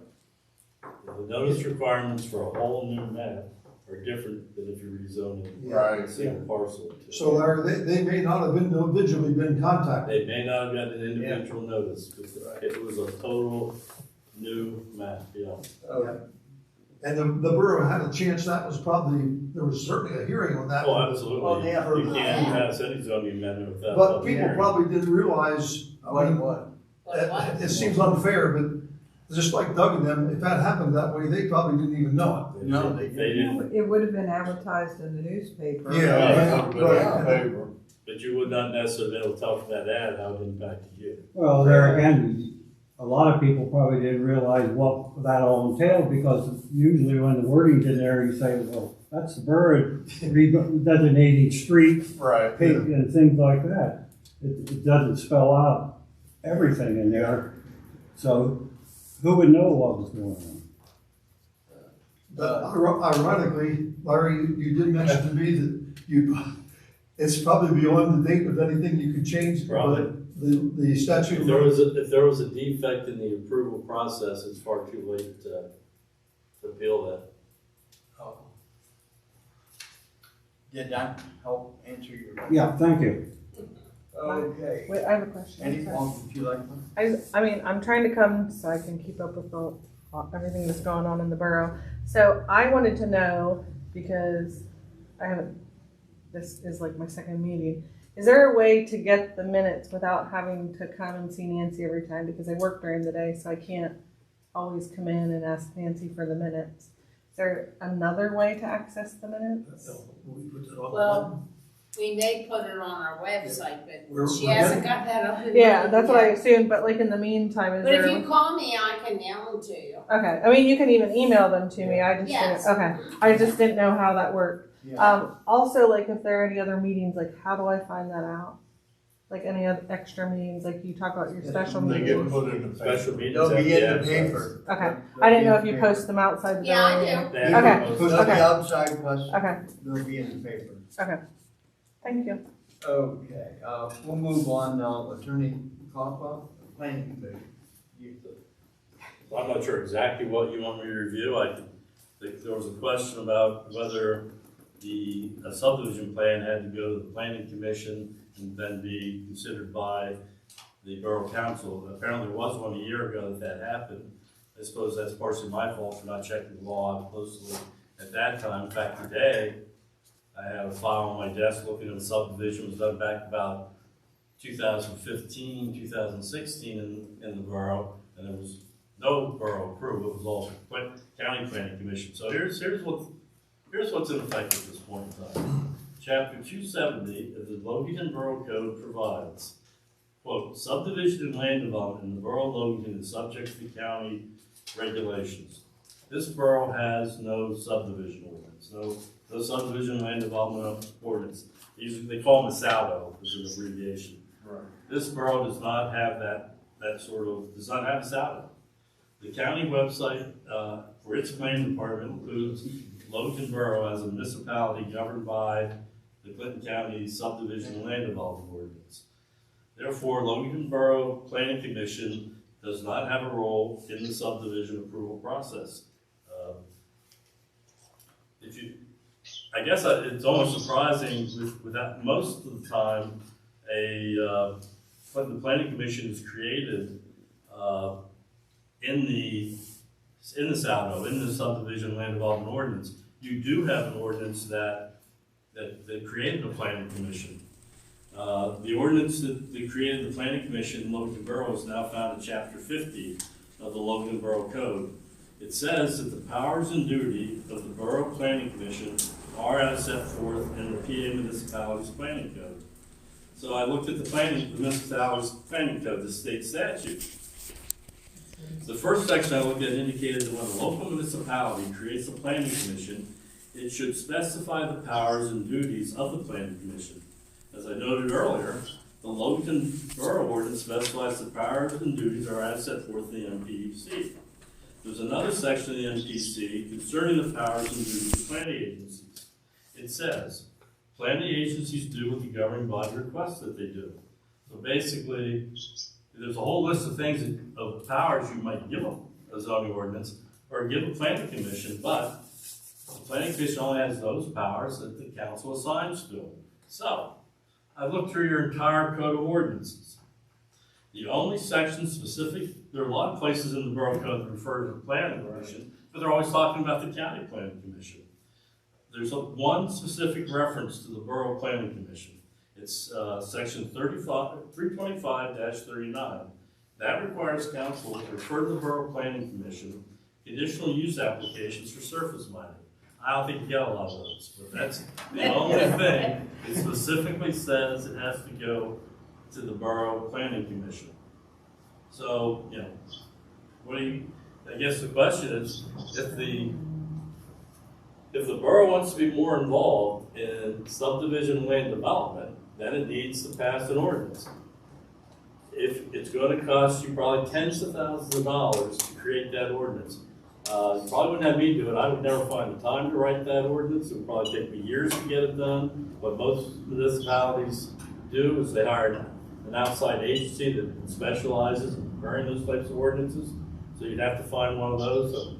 Speaker 10: the notice requirements for a whole new map are different than if you're rezoning
Speaker 4: Right.
Speaker 10: a single parcel.
Speaker 9: So Larry, they may not have individually been contacted.
Speaker 10: They may not have gotten an individual notice, but it was a total new map, yeah.
Speaker 1: Okay.
Speaker 9: And the borough had a chance, that was probably, there was certainly a hearing on that.
Speaker 10: Oh,
Speaker 1: Oh,
Speaker 10: absolutely.
Speaker 1: yeah.
Speaker 10: You can't pass any zoning amendment without.
Speaker 9: But
Speaker 10: public
Speaker 9: people
Speaker 10: hearing.
Speaker 9: probably didn't realize, I
Speaker 1: What,
Speaker 9: mean,
Speaker 1: what?
Speaker 9: it seems unfair, but just like Doug and them, if that happened that way, they probably didn't even know
Speaker 1: No, they
Speaker 10: They didn't,
Speaker 11: It would have been advertised in the newspaper.
Speaker 9: Yeah.
Speaker 4: Yeah, it's been in
Speaker 9: Right.
Speaker 4: the paper.
Speaker 10: but you would not necessarily be able to tell from that ad how it impacted you.
Speaker 6: Well, there again, a lot of people probably didn't realize what that all entailed, because usually when the wording's in there, you say, well, that's the borough designating streets,
Speaker 4: Right.
Speaker 6: pink, and things like that. It doesn't spell out everything in there, so who would know what was going on?
Speaker 9: But ironically, Larry, you did mention to me that it's probably beyond the date of anything you could change,
Speaker 10: Probably.
Speaker 9: but the statute.
Speaker 10: If there was a defect in the approval process, it's far too late to appeal that.
Speaker 1: Oh. Did that help answer your question?
Speaker 6: Yeah, thank you.
Speaker 1: Okay.
Speaker 14: Wait, I have a question.
Speaker 1: Any, would you like one?
Speaker 14: I mean, I'm trying to come so I can keep up with everything that's going on in the borough. So I wanted to know, because this is like my second meeting. Is there a way to get the minutes without having to come and see Nancy every time? Because I work during the day, so I can't always come in and ask Nancy for the minutes. Is there another way to access the minutes?
Speaker 3: Well, we may put it on our website, but
Speaker 9: We're-
Speaker 3: she
Speaker 9: we're
Speaker 3: hasn't got that on.
Speaker 14: Yeah, that's what I assumed, but like in the meantime, is
Speaker 3: But
Speaker 14: there?
Speaker 3: if you call me, I can mail them to you.
Speaker 14: Okay, I mean, you can even email them to me, I just
Speaker 3: Yes.
Speaker 14: didn't, okay, I just didn't know how that worked.
Speaker 1: Yeah.
Speaker 14: Also, like, if there are any other meetings, like, how do I find that out? Like, any other extra meetings, like, you talk about your special
Speaker 4: They get
Speaker 14: meetings?
Speaker 4: put in the
Speaker 10: Special
Speaker 4: paper.
Speaker 10: meetings.
Speaker 1: They'll
Speaker 10: have
Speaker 1: be
Speaker 10: to
Speaker 1: in the
Speaker 10: advertise.
Speaker 1: paper.
Speaker 14: Okay, I didn't know if you post them outside the
Speaker 3: Yeah, I
Speaker 14: building.
Speaker 3: do.
Speaker 10: They have to
Speaker 14: Okay.
Speaker 10: post
Speaker 1: Put
Speaker 10: it.
Speaker 1: on the
Speaker 14: Okay.
Speaker 1: outside, plus
Speaker 14: Okay,
Speaker 1: they'll be in the paper.
Speaker 14: okay, thank you.
Speaker 1: Okay, we'll move on now. Attorney Caldwell, Planning Commission.
Speaker 10: I'm not sure exactly what you want me to review. There was a question about whether the subdivision plan had to go to the planning commission and then be considered by the borough council. Apparently there was one a year ago that happened. I suppose that's partially my fault for not checking the law closely at that time. In fact, today, I have a file on my desk looking at a subdivision. It was done back about 2015, 2016 in the borough, and there was no borough approval. It was all county planning commission. So here's what's in effect at this point in time. Chapter 270 of the Logan Borough Code provides, quote, subdivision and land development in the borough of Logan is subject to the county regulations. This borough has no subdivision ordinance, no subdivision and land development ordinance. They call them a SALDO, which is an abbreviation.
Speaker 4: Right.
Speaker 10: This borough does not have does not have a SALDO. The county website for its planning department includes Logan Borough as a municipality governed by the Clinton County Subdivision and Land Development Ordinance. Therefore, Logan Borough Planning Commission does not have a role in the subdivision approval process. I guess it's almost surprising with that most of the time, when the planning commission is created in the SALDO, in the subdivision land development ordinance, you do have an ordinance that created the planning commission. The ordinance that created the planning commission in Logan Borough is now found in chapter 50 of the Logan Borough Code. It says that the powers and duty of the Borough Planning Commission are as set forth in the PA Municipalities Planning Code. So I looked at the Municipalities Planning Code, the state statute. The first section I looked at indicated that when a local municipality creates a planning commission, it should specify the powers and duties of the planning commission. As I noted earlier, the Logan Borough Ordinance specifies the powers and duties are as set forth in the MPC. There's another section of the MPC concerning the powers and duties of planning agencies. It says, planning agencies do what the governing body requests that they do. So basically, there's a whole list of things, of powers you might give a zoning ordinance or give a planning commission, but the planning commission only has those powers that the council assigns to them. So, I looked through your entire code of ordinances. The only section specific, there are a lot of places in the Borough Code that refer to the planning commission, but they're always talking about the county planning commission. There's one specific reference to the Borough Planning Commission. It's section 325-39. That requires council to refer to the Borough Planning Commission conditional use applications for surface mining. I don't think you get a lot of those, but that's the only thing. It specifically says it has to go to the Borough Planning Commission. So, you know, I guess the question is, if the borough wants to be more involved in subdivision land development, then it needs to pass an ordinance. If it's going to cost you probably tens of thousands of dollars to create that ordinance, you probably wouldn't have me do it. I would never find the time to write that ordinance. It would probably take me years to get it done. What most municipalities do is they hire an outside agency that specializes in preparing those types of ordinances. So you'd have to find one of those. So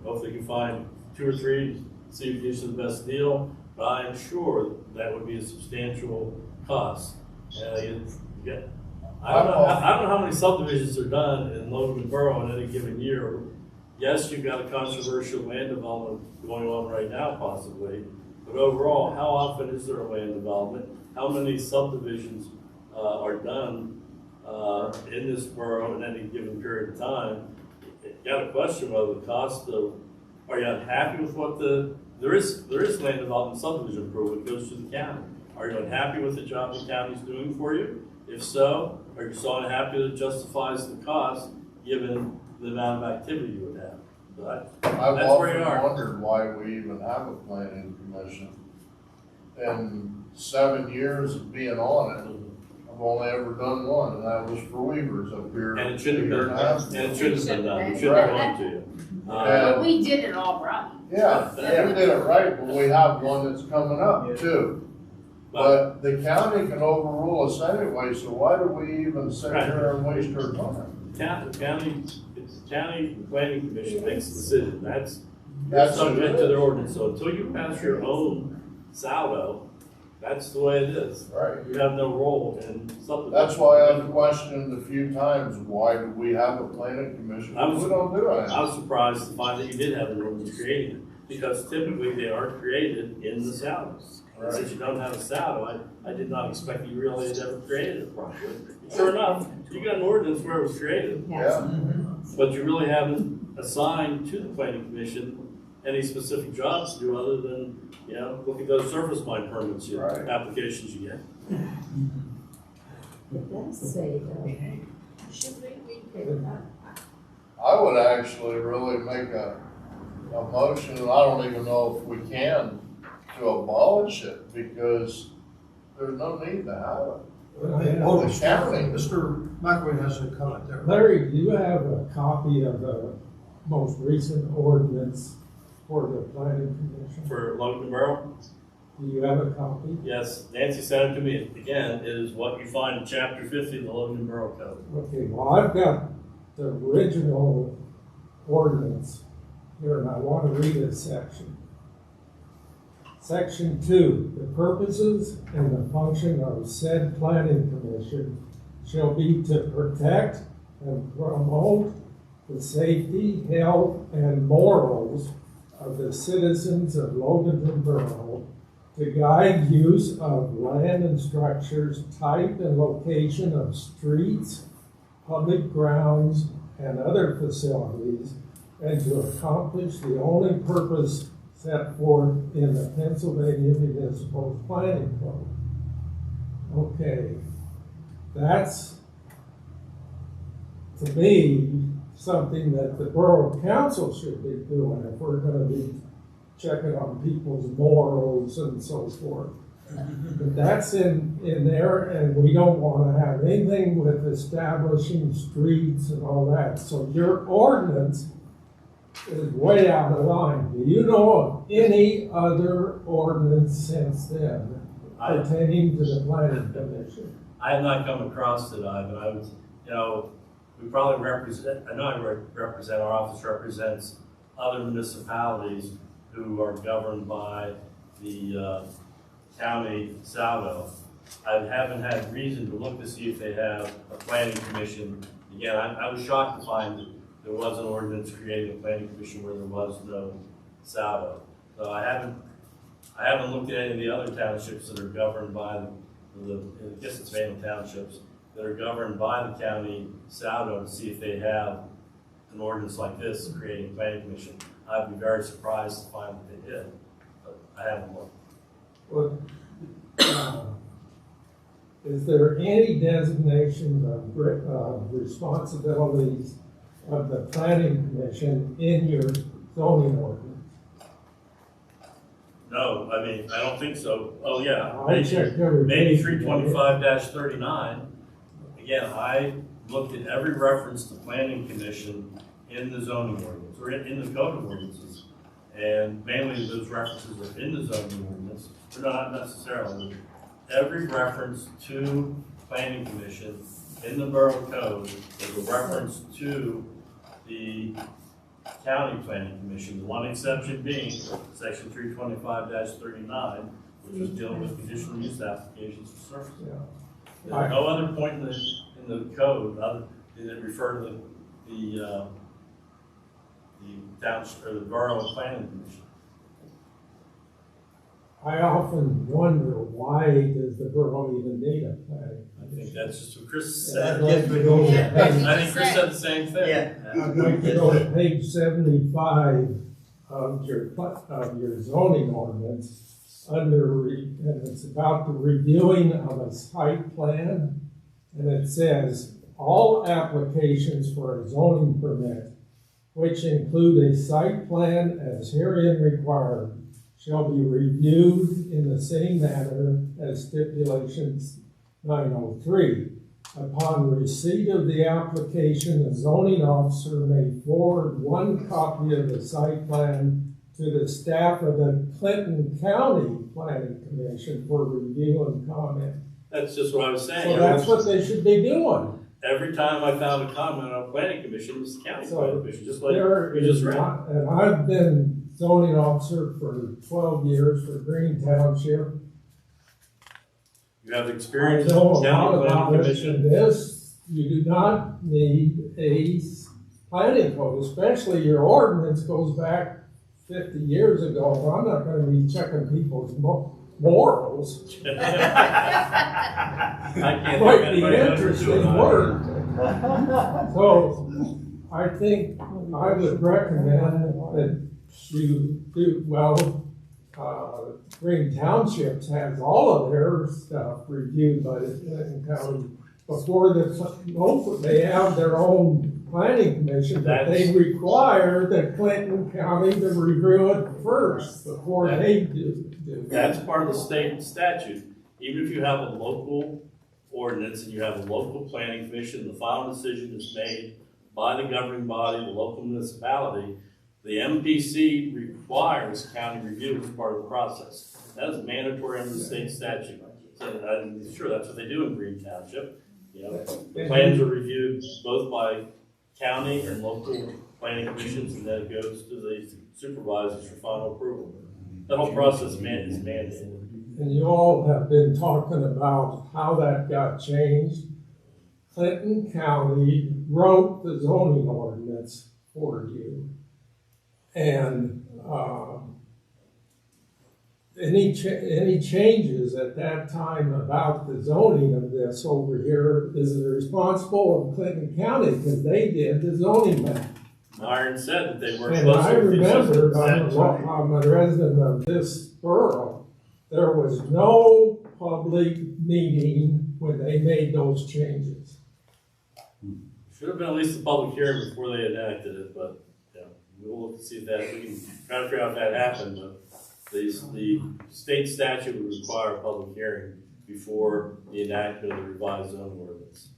Speaker 10: hopefully you can find 2 or 3, see who gives you the best deal. But I am sure that would be a substantial cost. I don't know how many subdivisions are done in Logan Borough in any given year. Yes, you've got a controversial land development going on right now, possibly, but overall, how often is there a land development? How many subdivisions are done in this borough in any given period of time? You got to question whether the cost of, are you unhappy with what there is land development subdivision approval that goes to the county. Are you unhappy with the job the county's doing for you? If so, are you so unhappy that it justifies the cost given the amount of activity you would have? But
Speaker 4: I've
Speaker 10: that's where you
Speaker 4: often
Speaker 10: are.
Speaker 4: wondered why we even have a planning commission. In 7 years of being on it, I've only ever done one, and that was for Weavers up here.
Speaker 10: And it should have
Speaker 4: a year
Speaker 10: been,
Speaker 4: and a half
Speaker 10: and
Speaker 4: ago.
Speaker 10: it should have been done. We should have gone to you.
Speaker 3: But we did it all right.
Speaker 4: Yeah, we did it right, but we have one that's coming up too. But the county can overrule us anyway, so why do we even sit here and waste our time?
Speaker 10: The county planning commission makes the decision. That's
Speaker 4: That's
Speaker 10: subject
Speaker 4: what it
Speaker 10: to their
Speaker 4: is.
Speaker 10: ordinance. So until you pass your own saldo, that's the way it is.
Speaker 4: Right.
Speaker 10: You have no role in subdivision.
Speaker 4: That's why I've questioned a few times, why do we have a planning commission? We don't do it.
Speaker 10: I was surprised to find that you did have an ordinance created, because typically they are created in the saldos.
Speaker 4: Right.
Speaker 10: Since you don't have a saldo, I did not expect you really had ever created it properly. Sure enough, you got an ordinance where it was created,
Speaker 4: Yeah.
Speaker 10: but you really haven't assigned to the planning commission any specific jobs to do other than, look at those surface mine permits,
Speaker 4: Right.
Speaker 10: applications you get.
Speaker 2: It does say though.
Speaker 3: Should we read that?
Speaker 4: I would actually really make a motion, and I don't even know if we can, to abolish it, because there's no need to have it.
Speaker 9: Hold on,
Speaker 4: The county.
Speaker 9: Mr. McElwain has a comment there.
Speaker 13: Larry, do you have a copy of the most recent ordinance for the planning commission?
Speaker 10: For Logan Borough,
Speaker 13: Do you have a copy?
Speaker 10: yes, Nancy sent it to me. Again, it is what you find in chapter 50 of the Logan Borough Code.
Speaker 13: Okay, well, I've got the original ordinance here, and I want to read this section. Section 2, the purposes and the function of said planning commission shall be to protect and promote the safety, health, and morals of the citizens of Loganton Borough, to guide use of land and structures, type and location of streets, public grounds, and other facilities, and to accomplish the only purpose set forth in the Pennsylvania Municipal Planning Code. Okay, that's, to me, something that the Borough Council should be doing if we're gonna be checking on people's morals and so forth. But that's in there, and we don't wanna have anything with establishing streets and all that. So your ordinance is way out of line. Do you know of any other ordinance since then pertaining to the planning commission?
Speaker 10: I have not come across it, but I was, we probably represent, our office represents other municipalities who are governed by the county Saldo. I haven't had reason to look to see if they have a planning commission. Again, I was shocked to find that there was an ordinance creating a planning commission where there was no Saldo. So I haven't looked at any of the other townships that are governed by I guess it's Vandal townships, that are governed by the county Saldo to see if they have an ordinance like this creating a planning commission. I'd be very surprised to find that they did, but I haven't looked.
Speaker 13: Well, is there any designation of responsibilities of the planning commission in your zoning ordinance?
Speaker 10: No, I don't think so. Oh, yeah.
Speaker 13: I checked every
Speaker 10: Maybe
Speaker 13: page.
Speaker 10: 325-39. Again, I looked at every reference to planning commission in the zoning ordinance, or in the code of ordinances. And mainly those references are in the zoning ordinance, but not necessarily. Every reference to planning commission in the borough code is a reference to the county planning commission. The one exception being section 325-39, which is dealing with conditional use applications for services.
Speaker 13: Yeah.
Speaker 10: There's no other point in the code other than it refer to the township or the borough planning commission.
Speaker 13: I often wonder, why does the borough even need a planning?
Speaker 10: I think that's just what Chris
Speaker 13: I'd
Speaker 10: said.
Speaker 13: like to go to
Speaker 10: I think Chris said the same thing.
Speaker 13: I'd like to go to page 75 of your zoning ordinance and it's about the reviewing of a site plan. And it says, all applications for a zoning permit, which include a site plan as herein required, shall be reviewed in the same manner as stipulations 903. Upon receipt of the application, the zoning officer may forward one copy of the site plan to the staff of the Clinton County Planning Commission for review and comment.
Speaker 10: That's just what I was saying.
Speaker 13: So that's what they should be doing.
Speaker 10: Every time I found a comment on a planning commission, it's the county planning commission, just like
Speaker 13: There
Speaker 10: we just
Speaker 13: is
Speaker 10: read.
Speaker 13: not- And I've been zoning officer for 12 years for Green Township.
Speaker 10: You have
Speaker 13: I
Speaker 10: experience
Speaker 13: know a
Speaker 10: with the
Speaker 13: lot
Speaker 10: county
Speaker 13: about
Speaker 10: planning
Speaker 13: it.
Speaker 10: commission.
Speaker 13: And this, you do not need a planning code, especially your ordinance goes back 50 years ago. I'm not gonna be checking people's morals.
Speaker 10: I can't
Speaker 13: Might
Speaker 10: think
Speaker 13: be
Speaker 10: anybody else is
Speaker 13: interesting
Speaker 10: doing
Speaker 13: work. So, I think I would recommend that you do, Green Townships has all of their stuff reviewed by the Clinton County before they have their own planning commission, but they require the Clinton County to review it first before they do.
Speaker 10: That's part of the state statute. Even if you have a local ordinance and you have a local planning commission, the final decision is made by the governing body, the local municipality. The MPC requires county review as part of the process. That is mandatory under the state statute. So I'm sure that's what they do in Green Township. The plans are reviewed both by county and local planning commissions, and then it goes to the supervisors for final approval. The whole process is mandated.
Speaker 13: And you all have been talking about how that got changed. Clinton County wrote the zoning ordinance for you. And any changes at that time about the zoning of this over here is responsible of Clinton County, because they did the zoning map.
Speaker 10: Myron said that they were
Speaker 13: And
Speaker 10: close
Speaker 13: I
Speaker 10: to
Speaker 13: remember,
Speaker 10: 50%.
Speaker 13: I'm a resident of this borough, there was no public meeting when they made those changes.
Speaker 10: Should have been at least a public hearing before they enacted it, but, yeah, we'll look to see if that, we can try to figure out if that happened, but the state statute would require a public hearing before the enactment of the revised zoning ordinance.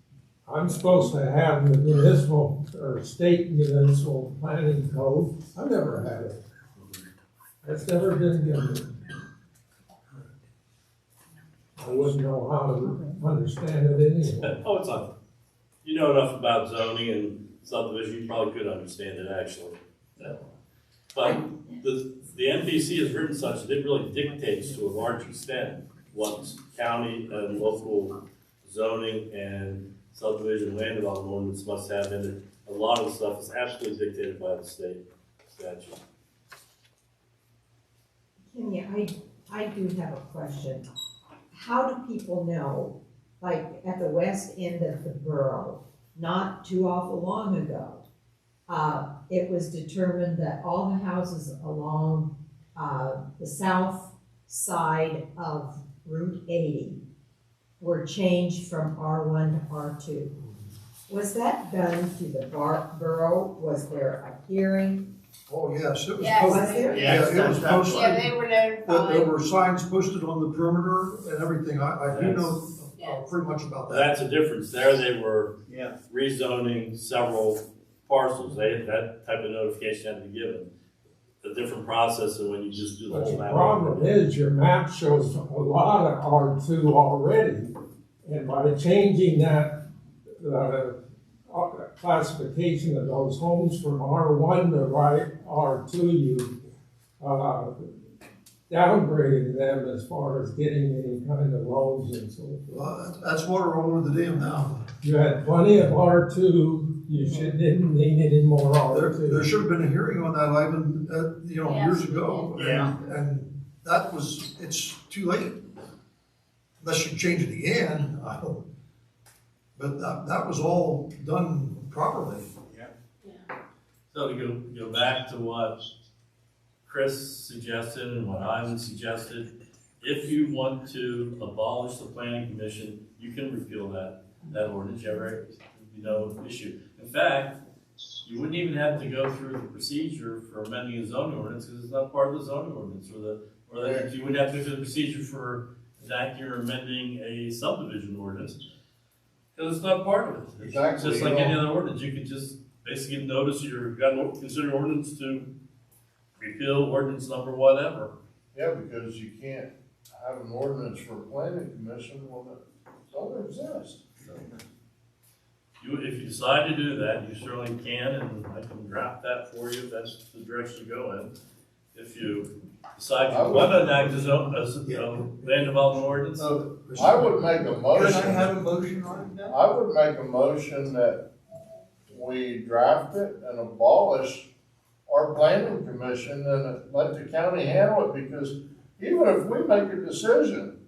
Speaker 13: I'm supposed to have the municipal or state municipal planning code. I've never had it. It's never been given. I wouldn't know how to understand it anyway.
Speaker 10: Oh, it's not, you know enough about zoning and subdivision, you probably could understand it actually. Yeah. But the NPC has written such that it really dictates to a large extent what county and local zoning and subdivision land development ordinance must have in it. A lot of the stuff is absolutely dictated by the state statute.
Speaker 15: Kenya, I do have a question. How do people know, like at the west end of the borough, not too awful long ago, it was determined that all the houses along the south side of Route 80 were changed from R1 to R2. Was that done to the borough? Was there a hearing?
Speaker 9: Oh, yes, it was
Speaker 3: Yes.
Speaker 9: posted.
Speaker 15: Was there?
Speaker 9: Yeah, it was posted.
Speaker 3: Yeah, they were
Speaker 9: There
Speaker 3: notified.
Speaker 9: were signs posted on the perimeter and everything. I do know
Speaker 3: Yes.
Speaker 9: pretty much about that.
Speaker 10: That's a difference. There they were
Speaker 1: Yeah.
Speaker 10: rezoning several parcels. That type of notification had to be given. A different process than when you just do the
Speaker 13: But
Speaker 10: whole
Speaker 13: the
Speaker 10: map.
Speaker 13: problem is your map shows a lot of R2 already. And by changing that, classification of those homes from R1 to R2, you, downgraded them as far as getting any kind of loans and so forth.
Speaker 9: Well, that's water over the dam now.
Speaker 13: You had plenty of R2, didn't need any more
Speaker 9: There
Speaker 13: R2.
Speaker 9: should have been a hearing on that, Ivan, years ago.
Speaker 1: Yeah.
Speaker 9: And that was, it's too late. Unless you change it again, I don't. But that was all done properly.
Speaker 10: So to go back to what Chris suggested and what Ivan suggested, if you want to abolish the planning commission, you can repeal that ordinance, there'd be no issue. In fact, you wouldn't even have to go through the procedure for amending a zoning ordinance because it's not part of the zoning ordinance, or you wouldn't have to go through the procedure for enacting or amending a subdivision ordinance because it's not part of it. It's
Speaker 4: Exactly,
Speaker 10: just
Speaker 4: you
Speaker 10: like any
Speaker 4: know.
Speaker 10: other ordinance, you could just basically notice you've got to consider ordinance to repeal ordinance number whatever.
Speaker 4: Yeah, because you can't have an ordinance for a planning commission when it doesn't exist.
Speaker 10: If you decide to do that, you certainly can, and I can draft that for you if that's the direction you go in. If you decide you want to enact a land development ordinance,
Speaker 4: I would make a motion.
Speaker 1: Can I have a motion on that?
Speaker 4: I would make a motion that we draft it and abolish our planning commission and let the county handle it, because even if we make a decision,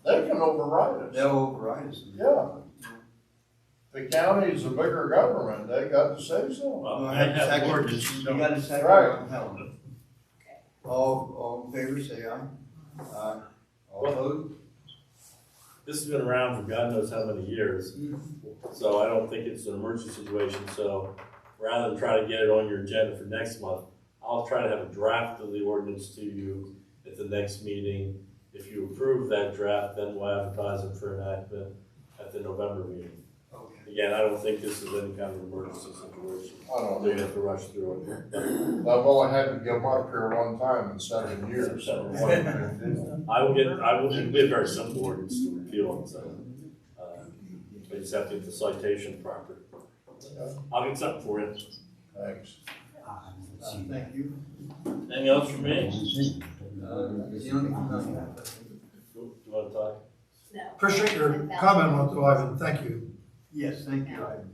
Speaker 4: they can override us.
Speaker 1: They'll override us.
Speaker 4: Yeah. The county is a bigger government, they got to say so.
Speaker 10: well,
Speaker 1: I
Speaker 10: I
Speaker 1: have a
Speaker 10: have
Speaker 1: second.
Speaker 10: ordinance.
Speaker 1: You got a second
Speaker 4: Right.
Speaker 1: on Helen? All in favor, say aye. Aye. All opposed?
Speaker 10: This has been around for God knows how many years, so I don't think it's an emergency situation. So rather than try to get it on your agenda for next month, I'll try to have a draft of the ordinance to you at the next meeting. If you approve that draft, then we'll advertise it for enactment at the November meeting.
Speaker 1: Okay.
Speaker 10: Again, I don't think this is any kind of emergency situation.
Speaker 4: I don't
Speaker 10: So you
Speaker 4: know.
Speaker 10: have to rush through it.
Speaker 4: I've only had to come up here one time in 7 years, so what am I gonna do?
Speaker 10: it'll be a very simple ordinance to repeal it, so. We just have to get the citation proper. I'll get something for you.
Speaker 4: Thanks.
Speaker 1: Thank you.
Speaker 10: Anything else from me?
Speaker 1: Is the only,
Speaker 10: Do you want to talk?
Speaker 3: No.
Speaker 9: Appreciate your comment on it, Ivan. Thank you.
Speaker 1: yes, thank you, Ivan.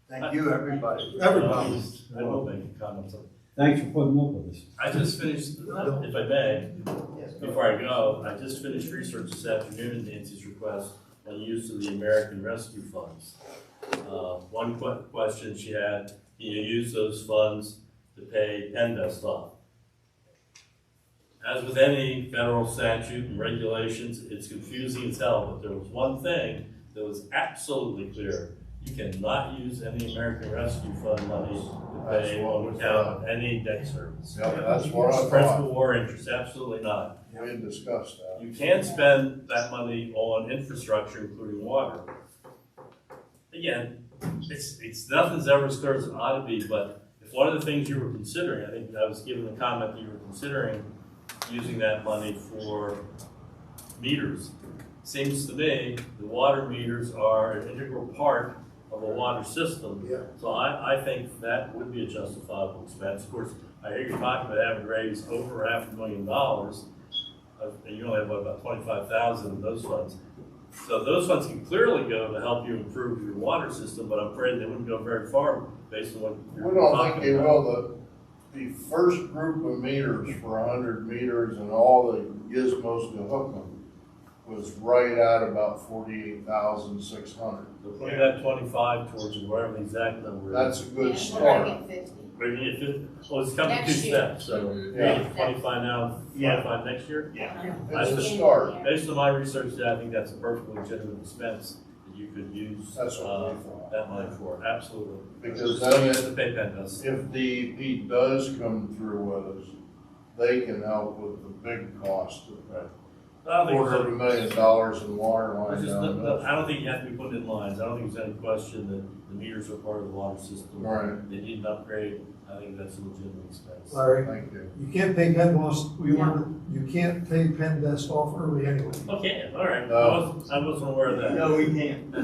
Speaker 1: Thank you, everybody.
Speaker 9: Everybody.
Speaker 10: I will make a comment.
Speaker 6: Thanks for putting up with us.
Speaker 10: I just finished, if I may, before I go, I just finished research this afternoon at Nancy's request on use of the American Rescue Funds. One question she had, you use those funds to pay Penvest off. As with any federal statute and regulations, it's confusing as hell, but there was one thing that was absolutely clear. You cannot use any American Rescue Fund money to pay on account of any debt service.
Speaker 4: Yeah, that's what I thought.
Speaker 10: Principal or interest, absolutely not.
Speaker 4: We didn't discuss that.
Speaker 10: You can spend that money on infrastructure, including water. Again, it's nothing's ever as clear as it ought to be, but if one of the things you were considering, I think I was given the comment that you were considering using that money for meters. Seems to me the water meters are an integral part of a water system.
Speaker 9: Yeah.
Speaker 10: So I think that would be a justifiable expense. Of course, I hear you talking about having raised over $500,000, and you only have, what, about 25,000 in those funds. So those funds can clearly go to help you improve your water system, but I'm afraid they wouldn't go very far based on what you're
Speaker 4: We don't
Speaker 10: talking
Speaker 4: think they
Speaker 10: about.
Speaker 4: will. The first group of meters for 100 meters and all the gizmos to hook them was right at about 48,600.
Speaker 10: So put that 25 towards it, whatever the exact number is.
Speaker 4: That's a good
Speaker 3: We're
Speaker 4: start.
Speaker 3: gonna get 50.
Speaker 10: We're gonna get 50, well, it's coming two
Speaker 3: Next year.
Speaker 10: steps, so you're gonna get 25 now, 25 next year?
Speaker 4: It's a start.
Speaker 10: Based on my research, I think that's a perfectly legitimate expense that you could use,
Speaker 4: That's what we thought.
Speaker 10: that money for, absolutely.
Speaker 4: Because
Speaker 10: So
Speaker 4: then
Speaker 10: you have to pay Penvest.
Speaker 4: if DEP does come through with us, they can help with the big cost of
Speaker 10: I don't think it's
Speaker 4: $250,000 in water
Speaker 10: I
Speaker 4: lines down there.
Speaker 10: don't think you have to be putting in lines. I don't think there's any question that the meters are part of the water system.
Speaker 4: Right.
Speaker 10: They need an upgrade. I think that's a legitimate expense.
Speaker 9: Larry,
Speaker 4: Thank you.
Speaker 9: you can't pay Penvest, you can't pay Penvest off early anyway.
Speaker 10: Okay, all right.
Speaker 4: No.
Speaker 10: I wasn't aware of that.
Speaker 9: we can't.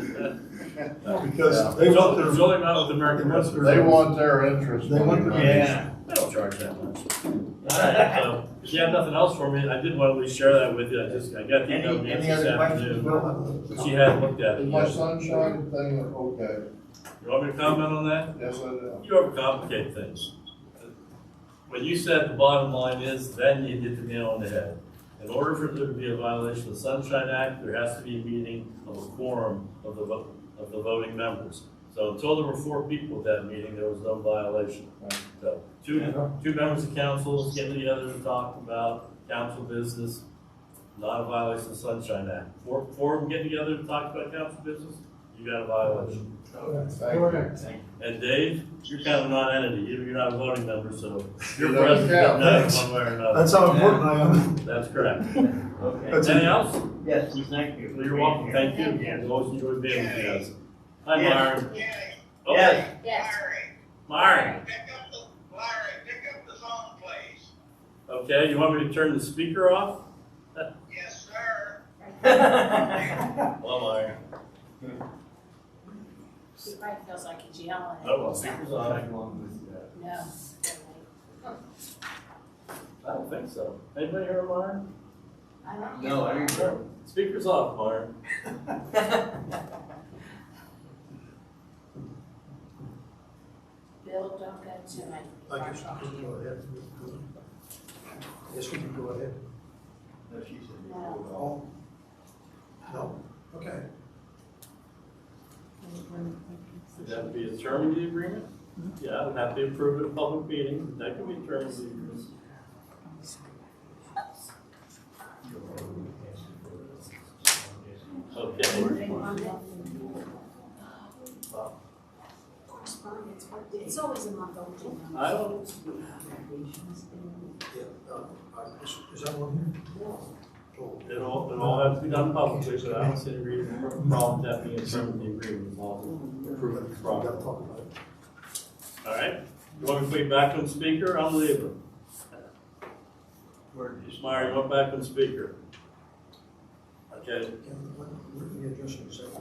Speaker 4: Yeah.
Speaker 9: Because they want
Speaker 10: It's
Speaker 9: their,
Speaker 10: really not with American Rescue.
Speaker 4: They want their interest.
Speaker 9: They want
Speaker 4: money.
Speaker 9: their-
Speaker 10: They don't charge that much. So, if you have nothing else for me, I did want to at least share that with you. I got the email Nancy this afternoon. But she hadn't looked at it
Speaker 4: Is my
Speaker 10: yet.
Speaker 4: sunshine thing okay?
Speaker 10: You want me to comment on that?
Speaker 4: Yes, I do.
Speaker 10: You overcomplicate things. When you said the bottom line is, then you hit the nail on the head. In order for there to be a violation of the Sunshine Act, there has to be a meeting of a quorum of the voting members. So until there were 4 people at that meeting, there was no violation. So two members of council getting together to talk about council business, not a violation of the Sunshine Act. 4 of them getting together to talk about council business, you got a violation.
Speaker 4: Thank you.
Speaker 10: And Dave, you're kind of a non-entity, you're not a voting member, so you're
Speaker 4: You don't
Speaker 10: present
Speaker 4: count.
Speaker 10: one way or another.
Speaker 9: That's how important I am.
Speaker 10: That's correct.
Speaker 9: That's
Speaker 10: Anything
Speaker 9: it.
Speaker 10: else?
Speaker 16: Yes, thank you.
Speaker 10: Well, you're welcome, thank you. I've always enjoyed being with you guys. Hi, Myron.
Speaker 8: Yeah,
Speaker 10: Oh,
Speaker 16: Yes.
Speaker 3: Yes.
Speaker 10: Myron.
Speaker 8: pick up the phone, please.
Speaker 10: Okay, you want me to turn the speaker off?
Speaker 8: Yes, sir.
Speaker 10: Well, Myron.
Speaker 3: He probably feels like he's yelling.
Speaker 10: Oh, well, speaker's on.
Speaker 3: No.
Speaker 10: I don't think so. Anybody hear Myron?
Speaker 3: I don't.
Speaker 16: No, I didn't hear.
Speaker 10: Speaker's off, Myron.
Speaker 3: Bill, don't go to my.
Speaker 9: I guess you can go ahead. Yes, we can go ahead.
Speaker 16: No, she said.
Speaker 3: No.
Speaker 9: Oh. No, okay.
Speaker 10: Would that be a term of the agreement? Yeah, I would have to approve it in public meeting. That could be a term of the agreement. Okay.
Speaker 3: Correspondence, it's always a month old.
Speaker 10: I don't,
Speaker 9: Yeah, is that one here? Oh.
Speaker 10: it all has to be done publicly, but I don't see any reason for a problem with that being a term of the agreement, as long as it's approved
Speaker 9: We gotta
Speaker 10: properly.
Speaker 9: talk about it.
Speaker 10: All right, you want me to put you back on speaker? I'm leaving. Myron, you want back on speaker? Okay,
Speaker 9: We're gonna address it in a second.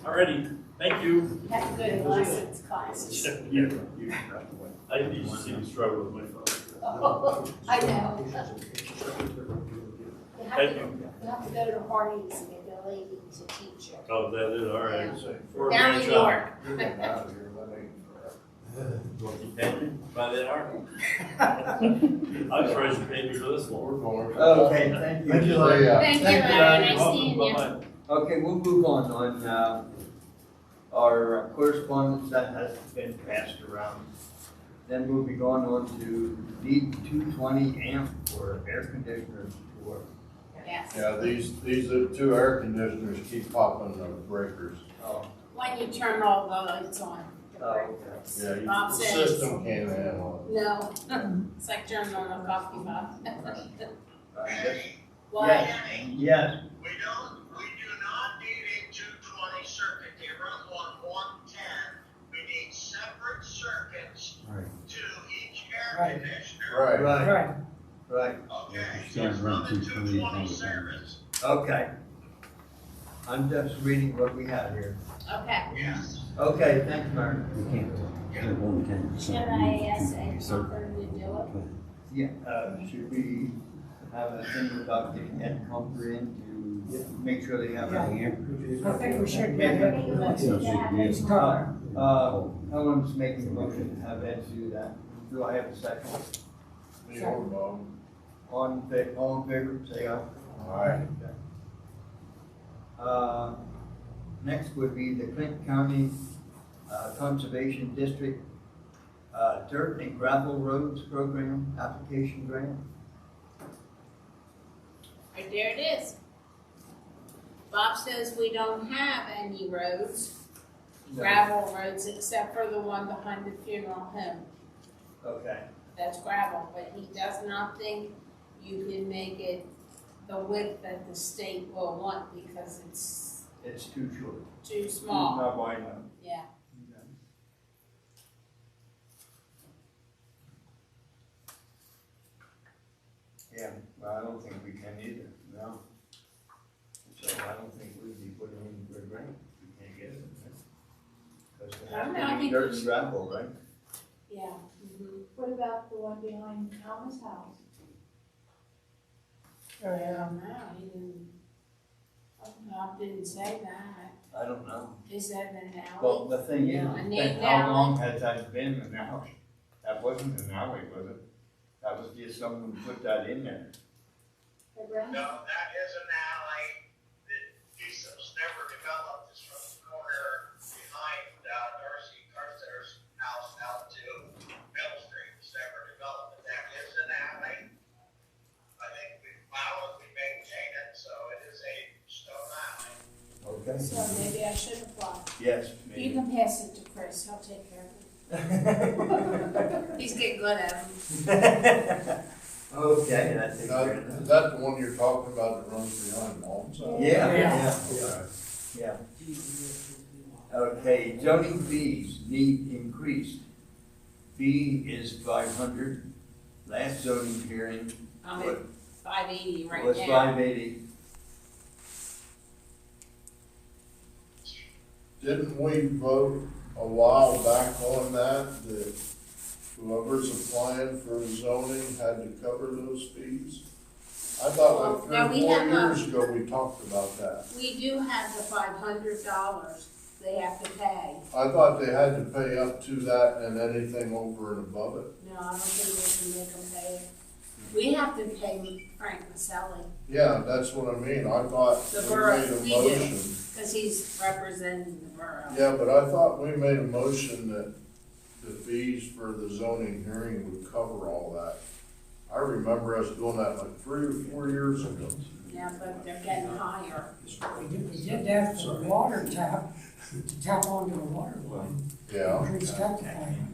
Speaker 10: alrighty, thank you.
Speaker 3: Have to go to license classes.
Speaker 10: I used to see you struggle with my phone.
Speaker 3: Oh, I know.
Speaker 10: Thank you.
Speaker 3: You have to go to Hardee's and get the lady to teach you.
Speaker 10: Oh, that is, all right.
Speaker 3: Down in New York.
Speaker 4: You're getting out of here, that ain't fair.
Speaker 16: Depending by the hour. I'm surprised you paid me for this one.
Speaker 4: We're going.
Speaker 1: Okay, thank you.
Speaker 7: Thank you, Larry.
Speaker 3: Thank you, Larry, nice seeing you.
Speaker 16: Bye-bye.
Speaker 1: Okay, we'll move on our correspondence that has been passed around. Then we'll be going on to D220 amp for air conditioners for.
Speaker 3: Yes.
Speaker 4: Yeah, these are two air conditioners keep popping the breakers.
Speaker 1: Oh,
Speaker 3: When you turn all the lights on.
Speaker 1: okay.
Speaker 4: Yeah,
Speaker 3: Bob
Speaker 4: the
Speaker 3: says-
Speaker 4: system can't handle
Speaker 3: No, it's like turning on a coffee pot.
Speaker 1: Yes.
Speaker 3: What?
Speaker 1: Yes.
Speaker 8: We do not need a 220 circuit. They run on 110. We need separate circuits to each air conditioner.
Speaker 4: Right.
Speaker 1: Right. Right.
Speaker 8: Okay, so it's run the 220 service.
Speaker 1: Okay. I'm just reading what we have here.
Speaker 3: Okay.
Speaker 8: Yes.
Speaker 1: Okay, thanks, Mary.
Speaker 3: Should I ask a comfort to do it?
Speaker 1: Yeah, should we have a thing about getting Ed Comfort in to make sure they have everything here?
Speaker 5: I think we should.
Speaker 1: Ellen's making a motion to have Ed do that. Do I have a second?
Speaker 4: Me or Bob.
Speaker 1: All in favor, say aye.
Speaker 4: Aye.
Speaker 1: Next would be the Clinton County Conservation District Dirt and Gravel Roads Program Application Grant.
Speaker 3: Right there it is. Bob says we don't have any roads, gravel roads, except for the one behind the funeral home.
Speaker 1: Okay.
Speaker 3: That's gravel, but he does not think you can make it the width that the state will want because
Speaker 1: It's too short.
Speaker 3: too small.
Speaker 1: Not wide enough.
Speaker 3: Yeah.
Speaker 1: Yeah, well, I don't think we can either, no. So I don't think we'd be putting in good grant, we can't get it. Because it
Speaker 3: I don't know, I
Speaker 1: has to be
Speaker 3: think
Speaker 1: dirt
Speaker 3: we
Speaker 1: and
Speaker 3: should-
Speaker 1: gravel, right?
Speaker 3: Yeah.
Speaker 12: What about the one behind Alma's house?
Speaker 3: I don't know, he didn't, Bob didn't say that.
Speaker 1: I don't know.
Speaker 3: Is that an alley?
Speaker 1: Well, the thing is,
Speaker 3: Yeah, a
Speaker 1: then
Speaker 3: named
Speaker 1: how
Speaker 3: alley.
Speaker 1: long has that been an alley? That wasn't an alley, was it? That was just someone who put that in there.
Speaker 8: No, that is an alley. The piece that was never developed is from the corner behind Darcy Carter's house out to Mill Street. It's never developed, but that is an alley. I think we plow it, we maintain it, so it is a stone alley.
Speaker 1: Okay.
Speaker 3: So maybe I should apply.
Speaker 1: Yes.
Speaker 3: You can pass it to Chris, he'll take care of it. He's getting good at them.
Speaker 1: Okay, that's it.
Speaker 4: Is that the one you're talking about that runs behind Mom's house?
Speaker 1: Yeah.
Speaker 4: Okay.
Speaker 1: Yeah. Okay, zoning fees need increased. Fee is 500. Last zoning hearing
Speaker 3: I'm at 580 right
Speaker 1: was
Speaker 3: now.
Speaker 1: 580.
Speaker 4: Didn't we vote a while back on that whoever's applying for zoning had to cover those fees? I thought like
Speaker 3: Well,
Speaker 4: 3
Speaker 3: we
Speaker 4: or 4
Speaker 3: have
Speaker 4: years ago, we talked about that.
Speaker 3: We do have the $500 they have to pay.
Speaker 4: I thought they had to pay up to that and anything over and above it.
Speaker 3: No, I don't think we can make them pay it. We have to pay Frank Maselli,
Speaker 4: Yeah, that's what I mean. I thought
Speaker 3: the
Speaker 4: we
Speaker 3: borough,
Speaker 4: made a
Speaker 3: we do,
Speaker 4: motion.
Speaker 3: because he's representing the borough.
Speaker 4: Yeah, but I thought we made a motion that the fees for the zoning hearing would cover all that. I remember us doing that like 3 or 4 years ago.
Speaker 3: Yeah, but they're getting higher.
Speaker 5: We did that for the water tap, to tap onto a water line.
Speaker 4: Yeah.
Speaker 5: Increase that to 500.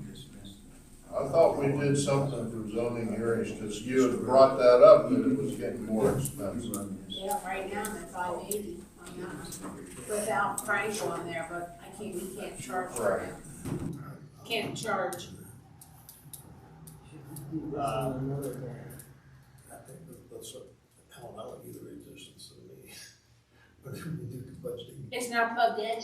Speaker 4: I thought we did something for zoning hearings, because you had brought that up, that it was getting more expensive.
Speaker 3: Yeah, right now they're 580 on that, without Frank on there, but we can't charge for him. Can't charge.
Speaker 9: I think that's a hell of a either existence to me. But we do the budgeting.
Speaker 3: It's not plugged in.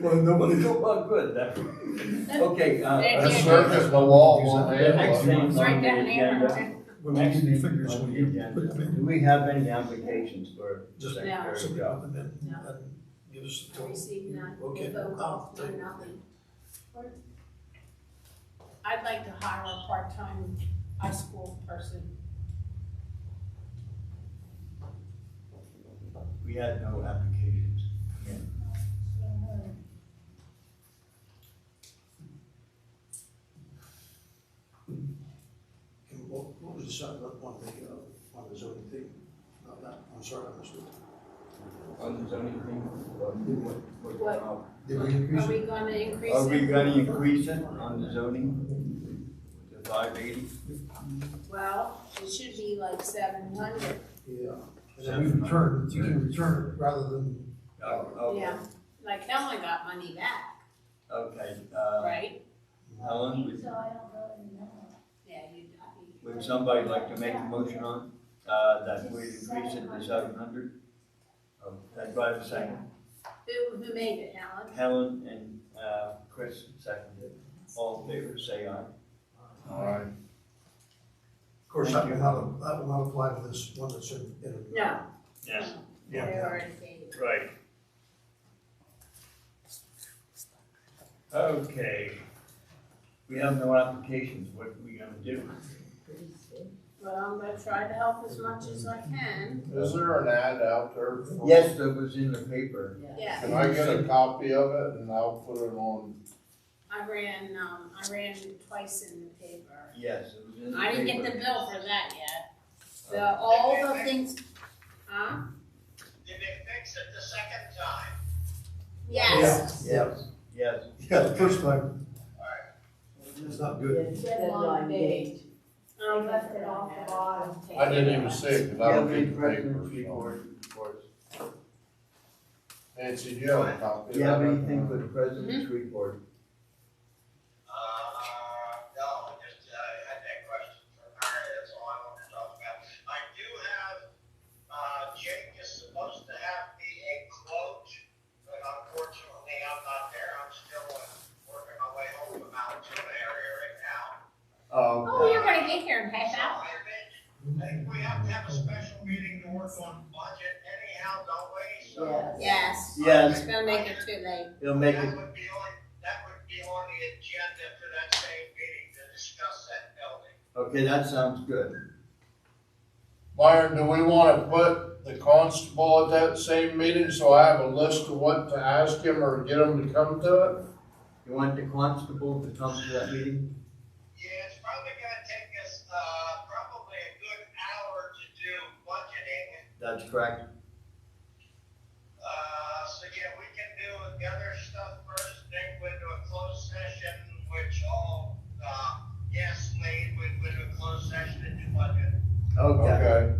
Speaker 1: Well, nobody go, well, good. Okay.
Speaker 4: That circus, the wall won't
Speaker 1: Next
Speaker 4: handle
Speaker 1: thing's
Speaker 3: It's right
Speaker 1: on the
Speaker 3: down there.
Speaker 1: agenda.
Speaker 9: When we
Speaker 1: Next
Speaker 9: do the
Speaker 1: thing
Speaker 9: figures,
Speaker 1: on
Speaker 9: when
Speaker 1: the
Speaker 9: you
Speaker 1: agenda.
Speaker 9: put them in,
Speaker 1: Do we have any applications for
Speaker 9: just
Speaker 1: secretary
Speaker 9: submit
Speaker 1: job?
Speaker 9: them and
Speaker 3: No.
Speaker 9: then give us the
Speaker 3: I
Speaker 9: total.
Speaker 3: received none,
Speaker 9: Okay.
Speaker 3: no phone calls, no nothing. I'd like to hire a part-time high school person.
Speaker 1: We had no applications.
Speaker 9: And what was the second on the zoning thing? About that, I'm sorry, I missed it.
Speaker 1: On the zoning thing?
Speaker 3: What?
Speaker 9: Did we increase
Speaker 3: Are we
Speaker 9: it?
Speaker 3: gonna increase
Speaker 1: Are we
Speaker 3: it?
Speaker 1: gonna increase it on the zoning to 580?
Speaker 3: Well, it should be like 700.
Speaker 9: Yeah, and then we return, you can return it rather than,
Speaker 1: Okay.
Speaker 3: Yeah, like Helen got money back,
Speaker 1: Okay,
Speaker 3: right?
Speaker 1: Helen, would,
Speaker 12: So I don't really know.
Speaker 3: Yeah, you,
Speaker 1: would somebody like to make a motion on, that we increase it to 700? Okay, do I have a second?
Speaker 3: who made it, Helen?
Speaker 1: Helen and, Chris seconded. All in favor, say aye.
Speaker 4: All right.
Speaker 9: of course, that will not apply to this one that's in.
Speaker 3: No.
Speaker 1: Yes.
Speaker 3: They already paid it.
Speaker 1: Right. Okay. We have no applications, what are we gonna do?
Speaker 3: Well, I'm gonna try to help as much as I can.
Speaker 4: Is there an ad out there?
Speaker 1: Yes, that was in the paper.
Speaker 3: Yeah.
Speaker 4: Can I get a copy of it and I'll put it on?
Speaker 3: I ran it twice in the paper.
Speaker 1: Yes, it was in the paper.
Speaker 3: I didn't get the bill for that yet. All the things, huh?
Speaker 8: Did they fix it the second time?
Speaker 3: Yes.
Speaker 1: Yes, yes.
Speaker 9: Yeah, the first time. It's not good.
Speaker 12: Deadline date. I left it off the bottom.
Speaker 4: I didn't even see it because I don't read the
Speaker 1: President's
Speaker 4: papers.
Speaker 1: report, of course.
Speaker 4: Nancy, do you have a copy?
Speaker 1: Do you have anything for the president's report?
Speaker 8: No, just, had that question for Mary, that's all I wanted to talk about. I do have, Jake is supposed to have me a quote, but unfortunately I'm not there, I'm still working my way home from Altoona area right now.
Speaker 3: Oh, you're gonna get here in half
Speaker 8: So
Speaker 3: hour.
Speaker 8: I think we have to have a special meeting to work on budget anyhow, don't we? So
Speaker 3: Yes.
Speaker 1: Yes.
Speaker 3: It's gonna make it too late.
Speaker 1: It'll make it,
Speaker 8: that would be on the agenda for that same meeting to discuss that building.
Speaker 1: okay, that sounds good.
Speaker 4: Myron, do we want to put the constable at that same meeting so I have a list of what to ask him or get him to come to it?
Speaker 1: You want the constable to come to that meeting?
Speaker 8: Yeah, it's probably gonna take us, probably a good hour to do budgeting.
Speaker 1: That's correct.
Speaker 8: So yeah, we can do the other stuff first, then we'll do a closed session, which all, yes, we'll do a closed session and do budget.
Speaker 1: Okay.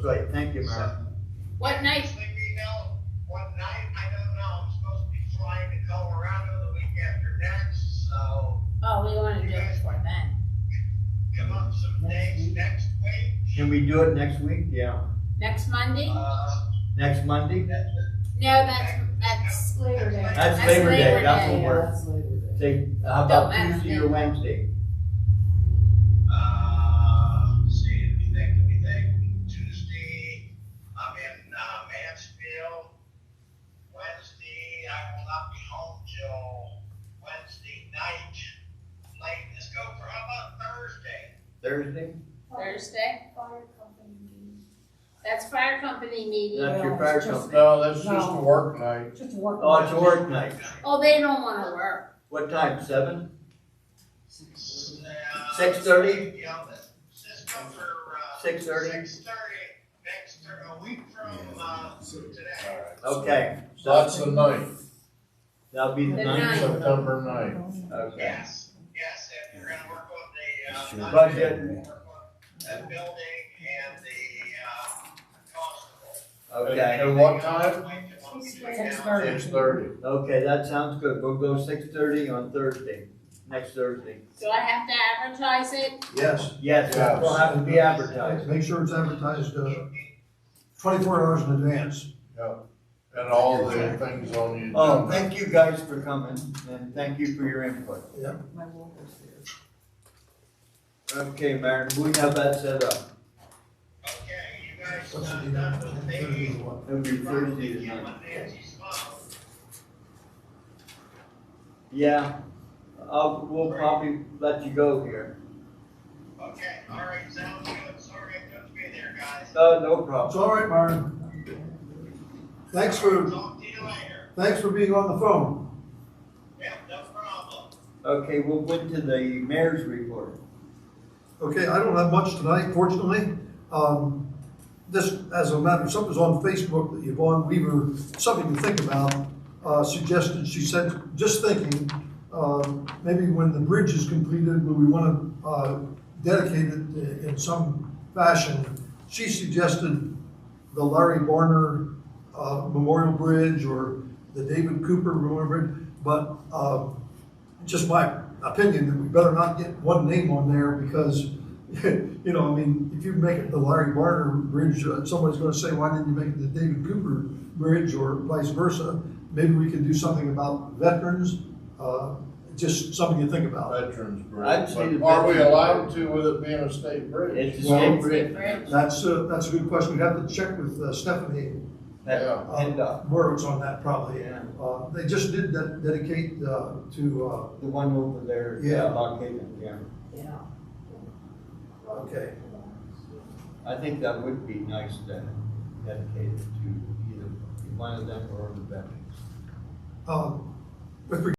Speaker 1: Great, thank you, Mary.
Speaker 3: What night?
Speaker 8: Usually we know what night, I don't know, I'm supposed to be flying to Colorado the week after next, so
Speaker 3: Oh, we wanna do it before then.
Speaker 8: come up with some dates next week.
Speaker 1: Can we do it next week? Yeah.
Speaker 3: Next Monday?
Speaker 1: Next Monday?
Speaker 3: No, that's
Speaker 12: Labor Day.
Speaker 1: That's Labor Day, that's
Speaker 3: Day.
Speaker 1: what we're, say, how
Speaker 3: Don't
Speaker 1: about
Speaker 3: matter.
Speaker 1: Tuesday or Wednesday?
Speaker 8: Let's see, let me think, Tuesday, I'm in, Mansfield. Wednesday, I will not be home till Wednesday night. Late, let's go for, how about Thursday?
Speaker 1: Thursday?
Speaker 3: Thursday?
Speaker 12: Fire company meeting.
Speaker 3: That's fire company meeting.
Speaker 1: That's your
Speaker 5: Well,
Speaker 1: fire
Speaker 5: it's just-
Speaker 1: company.
Speaker 4: No, that's just a work night.
Speaker 5: Just work.
Speaker 1: Oh, it's a work night.
Speaker 3: Oh, they don't wanna work.
Speaker 1: What time, 7?
Speaker 8: 6:30?
Speaker 1: 6:30?
Speaker 8: Yeah, let's go for,
Speaker 1: 6:30?
Speaker 8: 6:30, next, a week from, today.
Speaker 1: Okay.
Speaker 4: So that's the ninth,
Speaker 1: That'll be the
Speaker 3: The
Speaker 1: 9th.
Speaker 3: ninth.
Speaker 4: September 9th.
Speaker 1: Okay.
Speaker 8: Yes, if you're gonna work on the,
Speaker 1: Budget.
Speaker 8: work on that building and the, constable.
Speaker 1: Okay.
Speaker 4: And what time?
Speaker 5: 6:30.
Speaker 4: 6:30.
Speaker 1: Okay, that sounds good. We'll go 6:30 on Thursday, next Thursday.
Speaker 3: Do I have to advertise it?
Speaker 9: Yes.
Speaker 1: Yes, that will have to be advertised.
Speaker 9: Make sure it's advertised, 24 hours in advance.
Speaker 4: Yep. And all the things on the agenda.
Speaker 1: Oh, thank you guys for coming, and thank you for your input.
Speaker 11: My water's here.
Speaker 1: Okay, Maren, we have that set up.
Speaker 8: Okay, you guys,
Speaker 9: What's the
Speaker 8: done
Speaker 9: date?
Speaker 8: with the baby.
Speaker 1: It'll be Thursday the
Speaker 8: Kim
Speaker 1: 9th.
Speaker 8: and Nancy's mom.
Speaker 1: Yeah, we'll probably let you go here.
Speaker 8: Okay, all right, sounds good. Sorry I couldn't be there, guys.
Speaker 1: No
Speaker 9: It's
Speaker 1: problem.
Speaker 9: all right, Myron. Thanks for being on the phone.
Speaker 8: Yep, no problem.
Speaker 1: Okay, we'll go into the mayor's report.
Speaker 9: Okay, I don't have much tonight, fortunately. This, as a matter, something was on Facebook that Yvonne Weaver, something to think about, suggested, she said, just thinking, maybe when the bridge is completed, we want to dedicate it in some fashion. She suggested the Larry Barner Memorial Bridge or the David Cooper Memorial Bridge, but just my opinion that we better not get one name on there because, you know, I mean, if you make it the Larry Barner Bridge, somebody's going to say, why didn't you make it the David Cooper Bridge or vice versa? Maybe we can do something about veterans, just something to think about.
Speaker 4: Veterans
Speaker 1: I'd
Speaker 4: Bridge,
Speaker 1: say the
Speaker 4: but are we
Speaker 1: Veterans
Speaker 4: allowed to with it being a state bridge?
Speaker 1: It's a
Speaker 9: Well,
Speaker 1: state bridge.
Speaker 9: That's a good question. We'd have to check with Stephanie
Speaker 1: And,
Speaker 9: Moritz on that probably.
Speaker 1: Yeah.
Speaker 9: They just did dedicate to,
Speaker 1: the one over there,
Speaker 9: Yeah.
Speaker 1: Lock Haven, yeah.
Speaker 9: okay.
Speaker 1: I think that would be nice to dedicate it to either one of them or the veterans.
Speaker 9: With